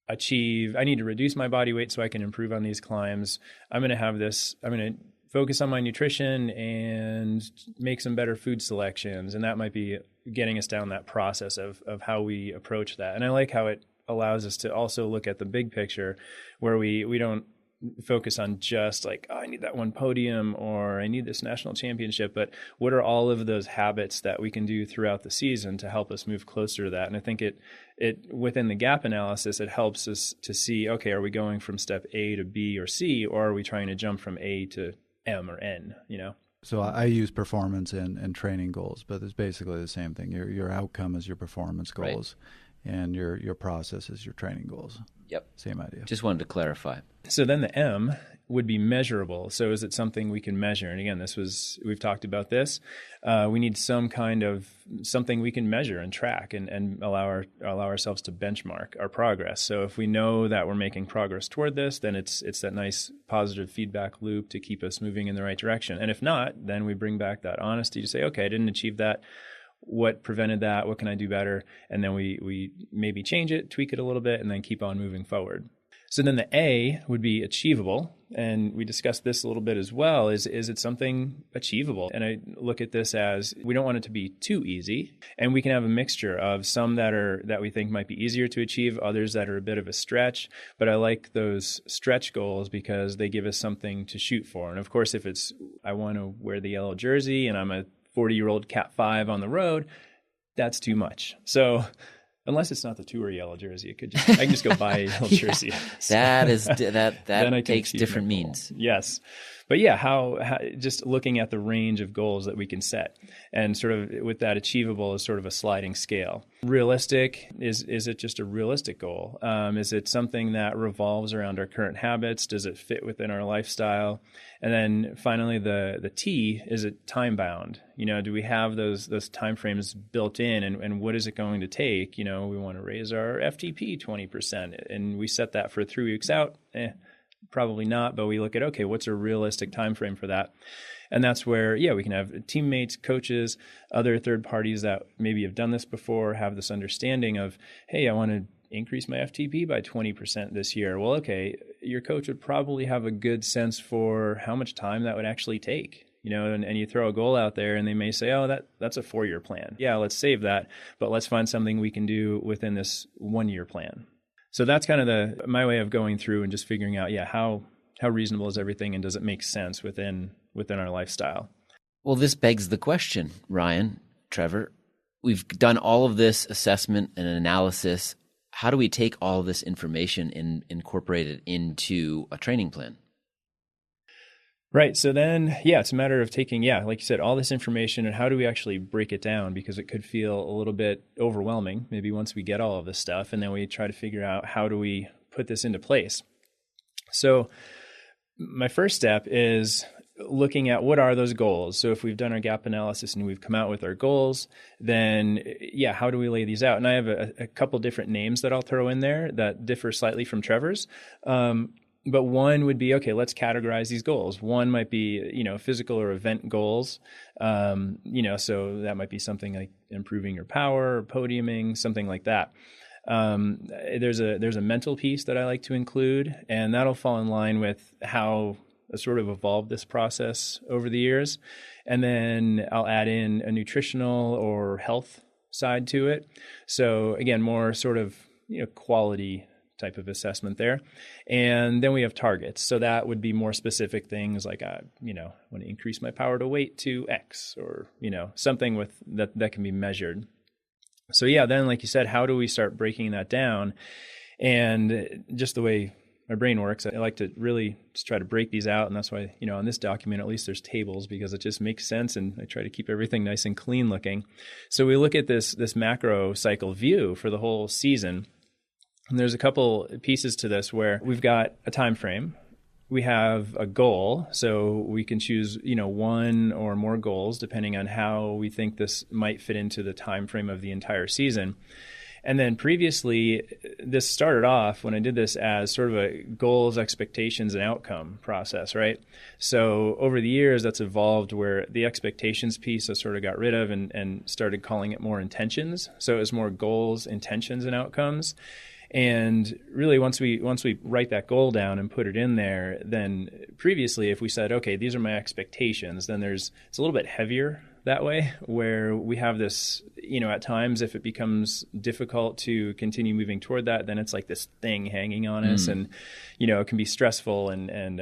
reduce my body weight so I can improve on these climbs. I'm going to focus on my nutrition and make some better food selections. And that might be getting us down that process of how we approach that. And I like how it allows us to also look at the big picture, where we don't focus on just like, I need that one podium or I need this national championship, but what are all of those habits that we can do throughout the season to help us move closer to that? And I think it within the gap analysis, it helps us to see, okay, are we going from step A to B or C, or are we trying to jump from A to M or N, So I use performance and training goals, but it's basically the same thing. Your outcome is your performance goals, and your process is your training goals. Yep. Same idea. Just wanted to clarify. So then the M would be measurable. So is it something we can measure? And again, we've talked about this. We need some kind of something we can measure and track and allow ourselves to benchmark our progress. So if we know that we're making progress toward this, then it's that nice positive feedback loop to keep us moving in the right direction. And if not, then we bring back that honesty to say, okay, I didn't achieve that. What prevented that? What can I do better? And then we maybe change it, tweak it a little bit, and then keep on moving forward. So then the A would be achievable. and we discussed this a little bit as well, is it something achievable? And I look at this as we don't want it to be too easy, and we can have a mixture of some that we think might be easier to achieve, others that are a bit of a stretch. But I like those stretch goals because they give us something to shoot for. And of course, if it's I want to wear the yellow jersey and I'm a 40-year-old Cat 5 on the road, that's too much. So unless it's not the tour yellow jersey, I can just go buy a yellow jersey. That takes different means. Yes. But yeah, how just looking at the range of goals that we can set, and sort of with that achievable is sort of a sliding scale. Realistic, is it just a realistic goal? Is it something that revolves around our current habits? Does it fit within our lifestyle? And then finally, the T, is it time bound? Do we have those time frames built in, and what is it going to take? We want to raise our FTP 20%, and we set that for 3 weeks out. Probably not, but we look at, okay, what's a realistic time frame for that? And that's where, we can have teammates, coaches, other third parties that maybe have done this before, have this understanding of, hey, I want to increase my FTP by 20% this year. Well, okay, your coach would probably have a good sense for how much time that would actually take. And you throw a goal out there and they may say, oh, that's a 4-year plan. Yeah, let's save that, but let's find something we can do within this 1-year plan. So that's kind of my way of going through and just figuring out, how reasonable is everything, and does it make sense within our lifestyle? Well, this begs the question, Ryan, Trevor. We've done all of this assessment and analysis. How do we take all of this information and incorporate it into a training plan? Right. So then, it's a matter of taking, like you said, all this information, and how do we actually break it down? Because it could feel a little bit overwhelming, maybe once we get all of this stuff, and then we try to figure out how do we put this into place. So my first step is looking at what are those goals. So if we've done our gap analysis and we've come out with our goals, then how do we lay these out? And I have a couple different names that I'll throw in there that differ slightly from Trevor's. But one would be, okay, let's categorize these goals. One might be, physical or event goals. So that might be something like improving your power, or podiuming, something like that. There's a mental piece that I like to include, and that'll fall in line with how I sort of evolved this process over the years. And then I'll add in a nutritional or health side to it. So again, more sort of, quality type of assessment there. And then we have targets. So that would be more specific things like, I want to increase my power to weight to X, or, something with that can be measured. So then, like you said, how do we start breaking that down? And just the way my brain works, I like to really just try to break these out. And that's why, on this document, at least there's tables, because it just makes sense. And I try to keep everything nice and clean looking. So we look at this macro cycle view for the whole season. And there's a couple pieces to this where we've got a time frame. We have a goal, so we can choose, one or more goals depending on how we think this might fit into the time frame of the entire season. And then previously, this started off when I did this as sort of a goals, expectations, and outcome process, right? So over the years, that's evolved where the expectations piece I sort of got rid of and started calling it more intentions. So it was more goals, intentions, and outcomes. And really, once we write that goal down and put it in there, then previously, if we said, okay, these are my expectations, then it's a little bit heavier that way, where we have this, at times, if it becomes difficult to continue moving toward that, then it's like this thing hanging on us, and, it can be stressful and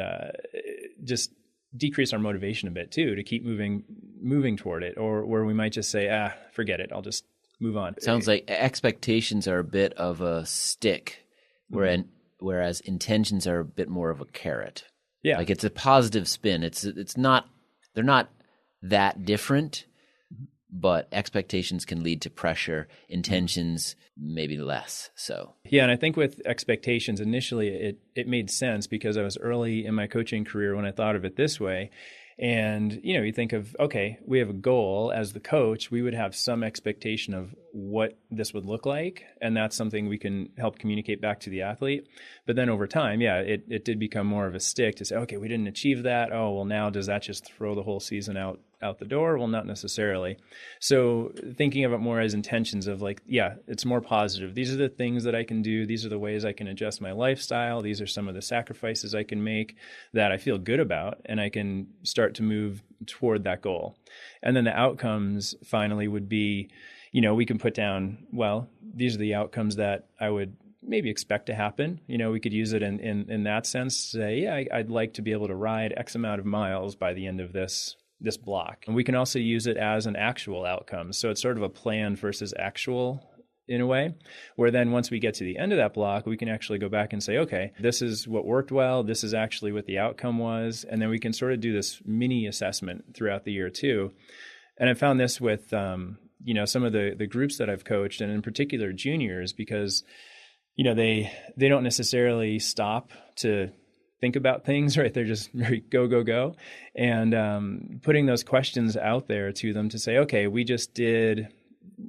just decrease our motivation a bit too, to keep moving toward it, or where we might just say, forget it, I'll just move on. Sounds like expectations are a bit of a stick, whereas intentions are a bit more of a carrot. Yeah, like it's a positive spin. It's not, they're not that different, but expectations can lead to pressure. Intentions maybe less. So and I think with expectations initially, it made sense because I was early in my coaching career when I thought of it this way. And, you think of, okay, we have a goal as the coach, we would have some expectation of what this would look like. And that's something we can help communicate back to the athlete. But then over time, it did become more of a stick to say, okay, we didn't achieve that. Oh, well, now does that just throw the whole season out the door? Well, not necessarily. So thinking of it more as intentions of like, it's more positive. These are the things that I can do. These are the ways I can adjust my lifestyle. These are some of the sacrifices I can make that I feel good about, and I can start to move toward that goal. And then the outcomes finally would be, we can put down, well, these are the outcomes that I would maybe expect to happen. We could use it in that sense to say, I'd like to be able to ride X amount of miles by the end of this block. And we can also use it as an actual outcome. So it's sort of a plan versus actual in a way, where then once we get to the end of that block, we can actually go back and say, okay, this is what worked well. This is actually what the outcome was. And then we can sort of do this mini assessment throughout the year too. And I found this with, some of the groups that I've coached, and in particular juniors, because, they don't necessarily stop to think about things, right? They're just very go, go, go. And putting those questions out there to them to say, okay, we just did,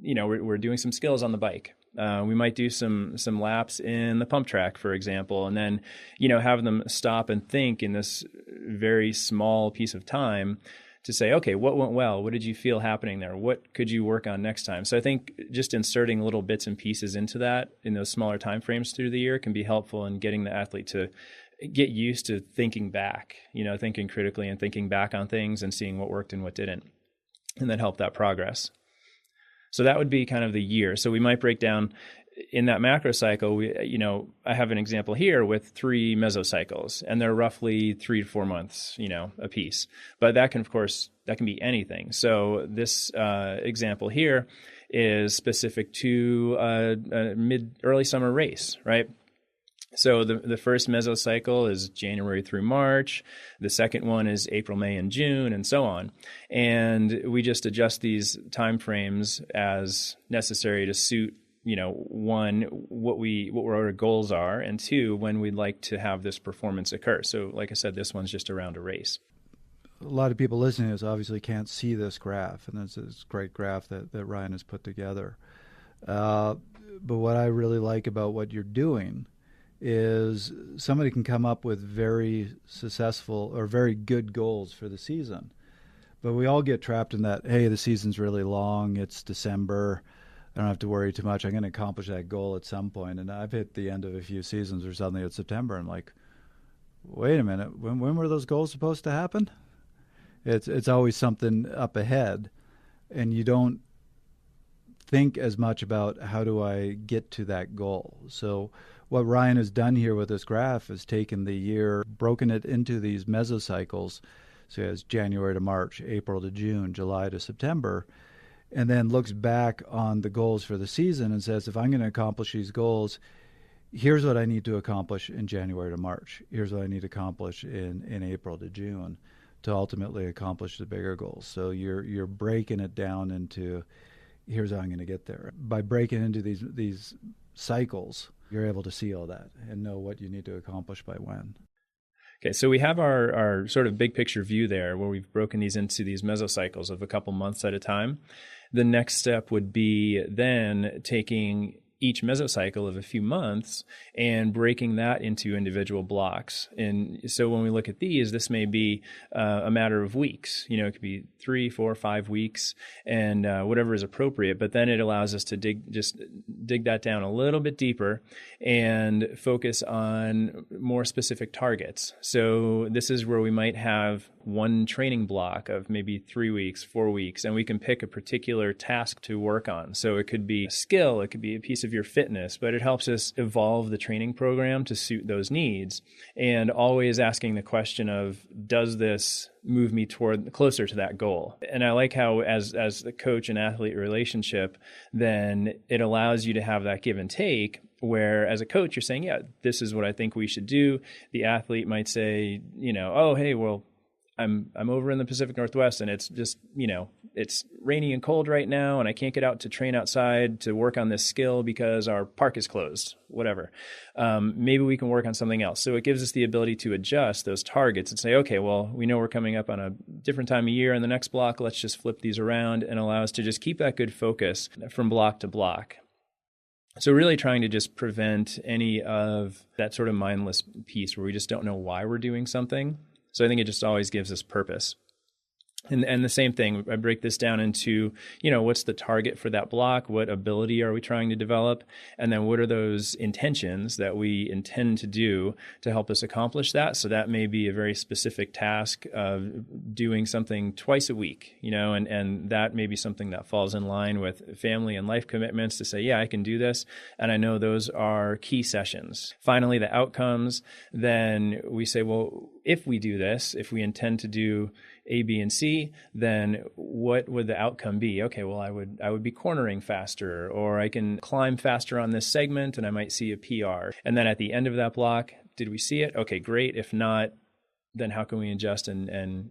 we're doing some skills on the bike. We might do some laps in the pump track, for example, and then, have them stop and think in this very small piece of time to say, okay, what went well? What did you feel happening there? What could you work on next time? So I think just inserting little bits and pieces into that in those smaller timeframes through the year can be helpful in getting the athlete to get used to thinking back, thinking critically and thinking back on things and seeing what worked and what didn't, and then help that progress. So that would be kind of the year. So we might break down in that macro cycle. I have an example here with 3 mesocycles, and they're roughly 3 to 4 months, a piece. But that can be anything. So this example here is specific to a early summer race, right? So the first mesocycle is January through March. The second one is April, May, and June, and so on. And we just adjust these time frames as necessary to suit, one, what our goals are, and 2, when we'd like to have this performance occur. So like I said, this one's just around a race. A lot of people listening to this obviously can't see this graph, and it's this great graph that Ryan has put together. But what I really like about what you're doing is somebody can come up with very successful or very good goals for the season. But we all get trapped in that, hey, the season's really long, it's December, I don't have to worry too much, I'm going to accomplish that goal at some point. And I've hit the end of a few seasons or suddenly it's September, and like, wait a minute, when were those goals supposed to happen? It's always something up ahead, and you don't think as much about how do I get to that goal. So what Ryan has done here with this graph is taken the year, broken it into these mesocycles. So he has January to March, April to June, July to September, and then looks back on the goals for the season and says, if I'm going to accomplish these goals, here's what I need to accomplish in January to March. Here's what I need to accomplish in April to June to ultimately accomplish the bigger goals. So you're breaking it down into, here's how I'm going to get there. By breaking into these cycles, you're able to see all that and know what you need to accomplish by when. Okay, so we have our sort of big picture view there where we've broken these into these mesocycles of a couple months at a time. The next step would be then taking each mesocycle of a few months and breaking that into individual blocks. And so when we look at these, this may be a matter of weeks. It could be 3, 4, 5 weeks, and whatever is appropriate. But then it allows us to dig that down a little bit deeper and focus on more specific targets. So this is where we might have one training block of maybe 3 weeks, 4 weeks, and we can pick a particular task to work on. So it could be a skill, it could be a piece of your fitness, but it helps us evolve the training program to suit those needs, and always asking the question of, does this move me toward closer to that goal? And I like how as the coach and athlete relationship, then it allows you to have that give and take, where as a coach, you're saying, yeah, this is what I think we should do. The athlete might say, oh, hey, well, I'm over in the Pacific Northwest and it's just, it's rainy and cold right now and I can't get out to train outside to work on this skill because our park is closed, whatever. Maybe we can work on something else. So it gives us the ability to adjust those targets and say, okay, well, we know we're coming up on a different time of year in the next block. Let's just flip these around and allow us to just keep that good focus from block to block. So really trying to just prevent any of that sort of mindless piece where we just don't know why we're doing something. So I think it just always gives us purpose. And the same thing, I break this down into, what's the target for that block? What ability are we trying to develop? And then what are those intentions that we intend to do to help us accomplish that? So that may be a very specific task of doing something twice a week, and that may be something that falls in line with family and life commitments to say, yeah, I can do this. And I know those are key sessions. Finally, the outcomes, then we say, well, if we do this, if we intend to do A, B, and C, then what would the outcome be? Okay, well, I would be cornering faster, or I can climb faster on this segment and I might see a PR. And then at the end of that block, did we see it? Okay, great. If not, then how can we adjust and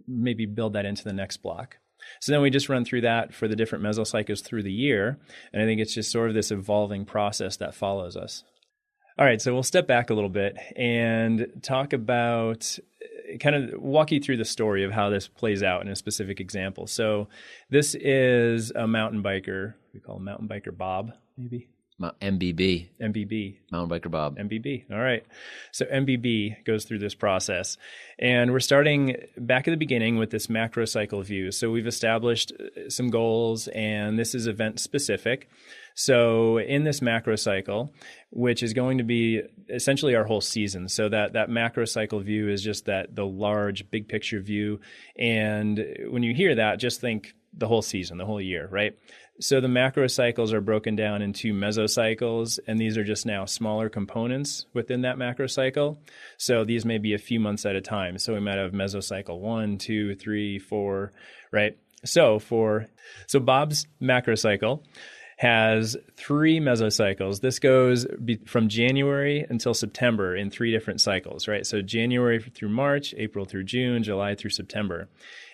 maybe build that into the next block? So then we just run through that for the different mesocycles through the year. And I think it's just sort of this evolving process that follows us. All right, so we'll step back a little bit and talk about, kind of walk you through the story of how this plays out in a specific example. So this is a mountain biker. We call him Mountain Biker Bob, maybe? MBB. MBB. Mountain Biker Bob. MBB. All right. So MBB goes through this process. And we're starting back at the beginning with this macro cycle view. So we've established some goals, and this is event specific. So in this macro cycle, which is going to be essentially our whole season. So that macro cycle view is just the large big picture view. And when you hear that, just think the whole season, the whole year, right? So the macro cycles are broken down into mesocycles, and these are just now smaller components within that macro cycle. So these may be a few months at a time. So we might have mesocycle 1, 2, 3, 4, right? So Bob's macro cycle has 3 mesocycles. This goes from January until September in 3 different cycles, right? So January through March, April through June, July through September.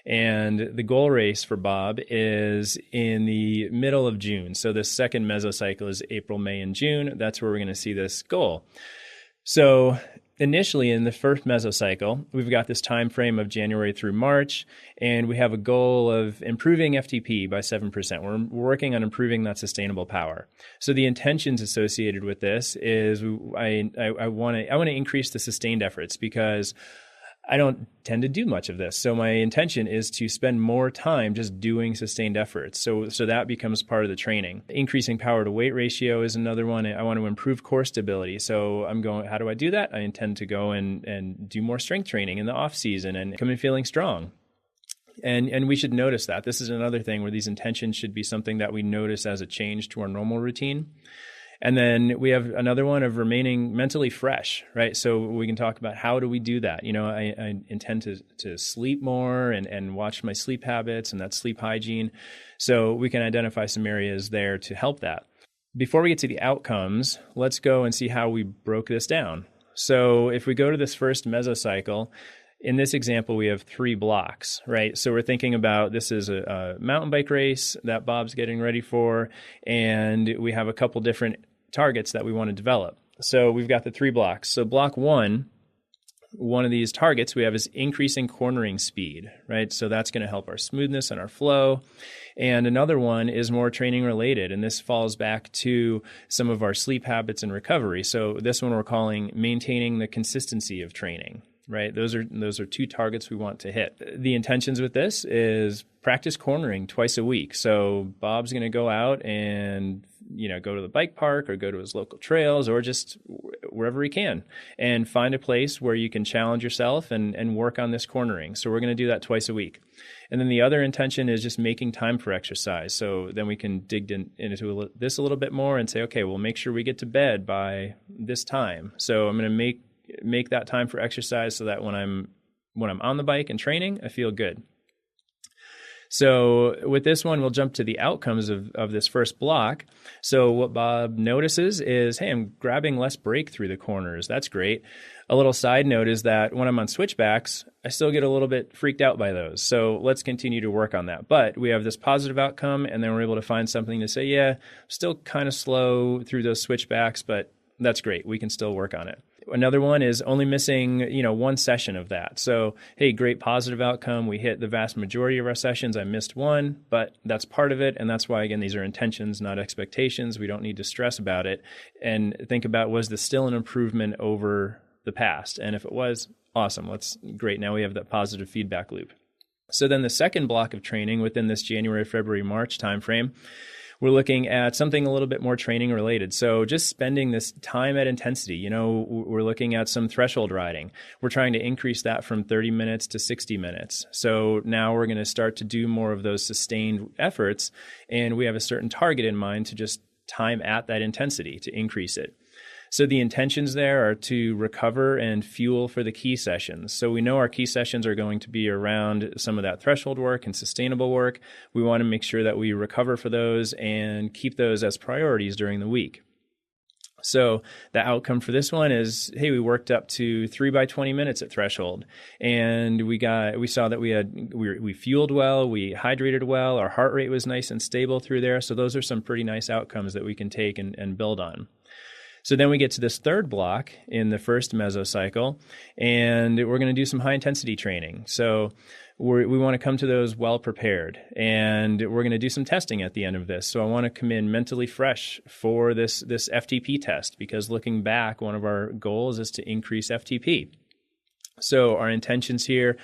And the goal race for Bob is in the middle of June. So the second mesocycle is April, May, and June. That's where we're going to see this goal. So initially in the first mesocycle, we've got this time frame of January through March, and we have a goal of improving FTP by 7%. We're working on improving that sustainable power. So the intentions associated with this is I want to increase the sustained efforts because I don't tend to do much of this. So my intention is to spend more time just doing sustained efforts. So that becomes part of the training. Increasing power to weight ratio is another one. I want to improve core stability. So I'm going, how do I do that? I intend to go and do more strength training in the off season and come in feeling strong. And we should notice that. This is another thing where these intentions should be something that we notice as a change to our normal routine. And then we have another one of remaining mentally fresh, right? So we can talk about how do we do that? I intend to sleep more and watch my sleep habits and that sleep hygiene. So we can identify some areas there to help that. Before we get to the outcomes, let's go and see how we broke this down. So if we go to this first mesocycle, in this example, we have 3 blocks, right? So we're thinking about this is a mountain bike race that Bob's getting ready for, and we have a couple different targets that we want to develop. So we've got the 3 blocks. So block 1, one of these targets we have is increasing cornering speed, right? So that's going to help our smoothness and our flow. And another one is more training related, and this falls back to some of our sleep habits and recovery. So this one we're calling maintaining the consistency of training. Right. Those are 2 targets we want to hit. The intentions with this is practice cornering twice a week. So Bob's going to go out and, go to the bike park or go to his local trails or just wherever he can and find a place where you can challenge yourself and work on this cornering. So we're going to do that twice a week. And then the other intention is just making time for exercise. So then we can dig into this a little bit more and say, okay, we'll make sure we get to bed by this time. So I'm going to make that time for exercise so that when I'm on the bike and training, I feel good. So with this one, we'll jump to the outcomes of this first block. So what Bob notices is, hey, I'm grabbing less break through the corners. That's great. A little side note is that when I'm on switchbacks, I still get a little bit freaked out by those. So let's continue to work on that. But we have this positive outcome, and then we're able to find something to say, yeah, still kind of slow through those switchbacks, but that's great. We can still work on it. Another one is only missing, one session of that. So, hey, great positive outcome. We hit the vast majority of our sessions. I missed one, but that's part of it. And that's why, again, these are intentions, not expectations. We don't need to stress about it and think about, was this still an improvement over the past? And if it was, awesome. Great. Now we have that positive feedback loop. So then the second block of training within this January, February, March timeframe, we're looking at something a little bit more training related. So just spending this time at intensity, we're looking at some threshold riding. We're trying to increase that from 30 minutes to 60 minutes. So now we're going to start to do more of those sustained efforts. And we have a certain target in mind to just time at that intensity to increase it. So the intentions there are to recover and fuel for the key sessions. So we know our key sessions are going to be around some of that threshold work and sustainable work. We want to make sure that we recover for those and keep those as priorities during the week. So the outcome for this one is, hey, we worked up to 3 by 20 minutes at threshold, and we saw that we fueled well, we hydrated well, our heart rate was nice and stable through there. So those are some pretty nice outcomes that we can take and build on. So then we get to this third block in the first mesocycle, and we're going to do some high intensity training. So we want to come to those well prepared, and we're going to do some testing at the end of this. So I want to come in mentally fresh for this FTP test, because looking back, one of our goals is to increase FTP. So our intentions here,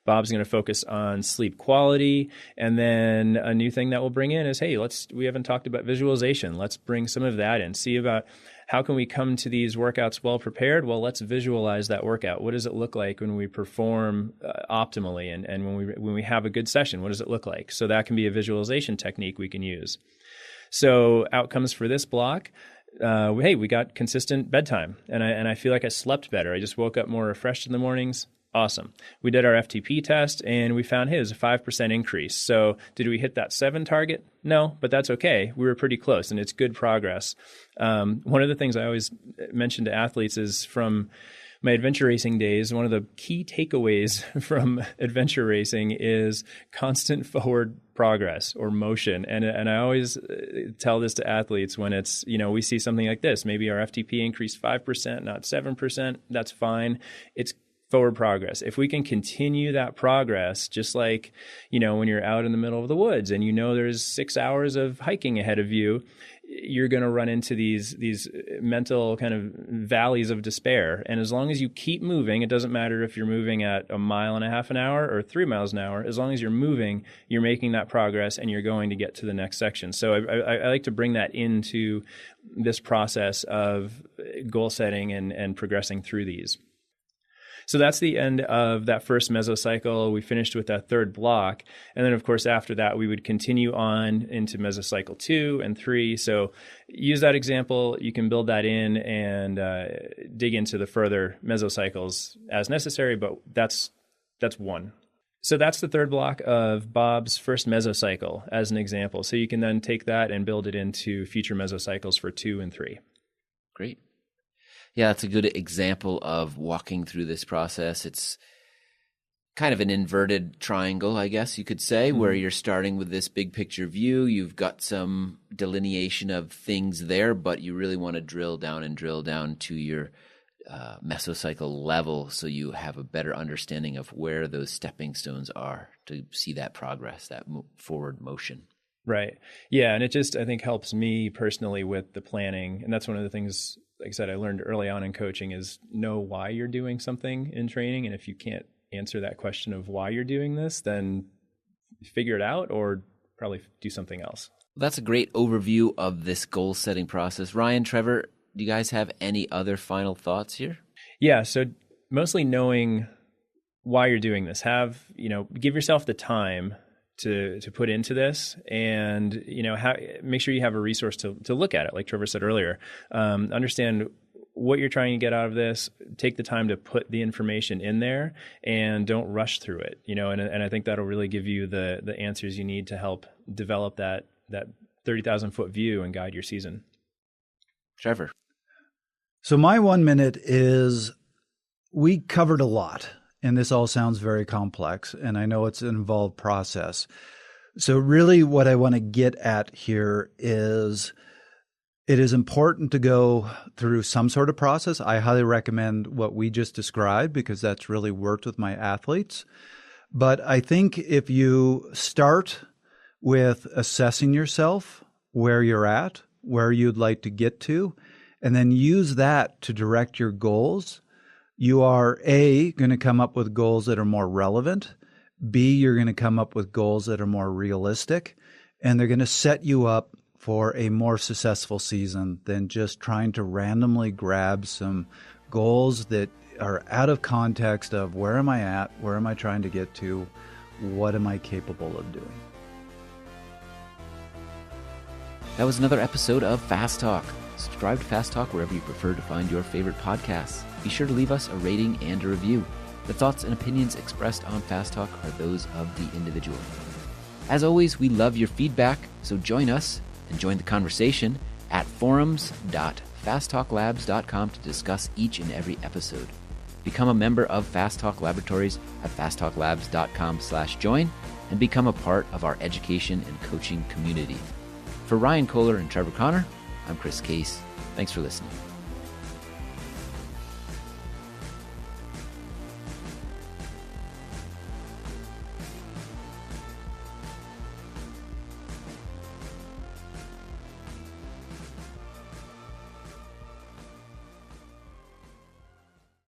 Bob's going to focus on sleep quality. And then a new thing that we'll bring in is, hey, we haven't talked about visualization. Let's bring some of that in. See about how can we come to these workouts well prepared? Well, let's visualize that workout. What does it look like when we perform optimally? And when we have a good session, what does it look like? So that can be a visualization technique we can use. So outcomes for this block. Hey, we got consistent bedtime, and I feel like I slept better. I just woke up more refreshed in the mornings. Awesome. We did our FTP test, and we found a 5% increase. So did we hit that 7 target? No, but that's okay. We were pretty close, and it's good progress. One of the things I always mention to athletes is from my adventure racing days, one of the key takeaways from adventure racing is constant forward progress or motion. And I always tell this to athletes when it's, we see something like this. Maybe our FTP increased 5%, not 7%. That's fine. It's forward progress. If we can continue that progress, just like, when you're out in the middle of the woods and there's 6 hours of hiking ahead of you, you're going to run into these mental kind of valleys of despair. And as long as you keep moving, it doesn't matter if you're moving at 1.5 miles an hour or 3 miles an hour. As long as you're moving, you're making that progress and you're going to get to the next section. So I like to bring that into this process of goal setting and progressing through these. So that's the end of that first mesocycle. We finished with that third block. And then, of course, after that, we would continue on into mesocycle 2 and 3. So use that example. You can build that in and dig into the further mesocycles as necessary, but that's one. So that's the third block of Bob's first mesocycle as an example. So you can then take that and build it into future mesocycles for 2 and 3. Great. Yeah, that's a good example of walking through this process. It's kind of an inverted triangle, I guess you could say, where you're starting with this big picture view. You've got some delineation of things there, but you really want to drill down to your mesocycle level so you have a better understanding of where those stepping stones are to see that progress, that forward motion. Right. Yeah, and it just, I think, helps me personally with the planning. And that's one of the things, like I said, I learned early on in coaching is know why you're doing something in training. And if you can't answer that question of why you're doing this, then figure it out or probably do something else. Well, that's a great overview of this goal setting process. Ryan, Trevor, do you guys have any other final thoughts here? Yeah, so mostly knowing why you're doing this. Give yourself the time to put into this, and make sure you have a resource to look at it, like Trevor said earlier. Understand what you're trying to get out of this. Take the time to put the information in there and don't rush through it, and I think that'll really give you the answers you need to help develop that 30,000 foot view and guide your season. Trevor. So my 1 minute is, we covered a lot, and this all sounds very complex, and I know it's an involved process. So really what I want to get at here is, it is important to go through some sort of process. I highly recommend what we just described because that's really worked with my athletes. But I think if you start with assessing yourself, where you're at, where you'd like to get to, and then use that to direct your goals, you are A, going to come up with goals that are more relevant. B, you're going to come up with goals that are more realistic, and they're going to set you up for a more successful season than just trying to randomly grab some goals that are out of context of where am I at, where am I trying to get to, what am I capable of doing. That was another episode of Fast Talk. Subscribe to Fast Talk wherever you prefer to find your favorite podcasts. Be sure to leave us a rating and a review. The thoughts and opinions expressed on Fast Talk are those of the individual. As always, we love your feedback, so join us and join the conversation at forums.fasttalklabs.com to discuss each and every episode. Become a member of Fast Talk Laboratories at fasttalklabs.com/join and become a part of our education and coaching community. For Ryan Kohler and Trevor Connor, I'm Chris Case. Thanks for listening.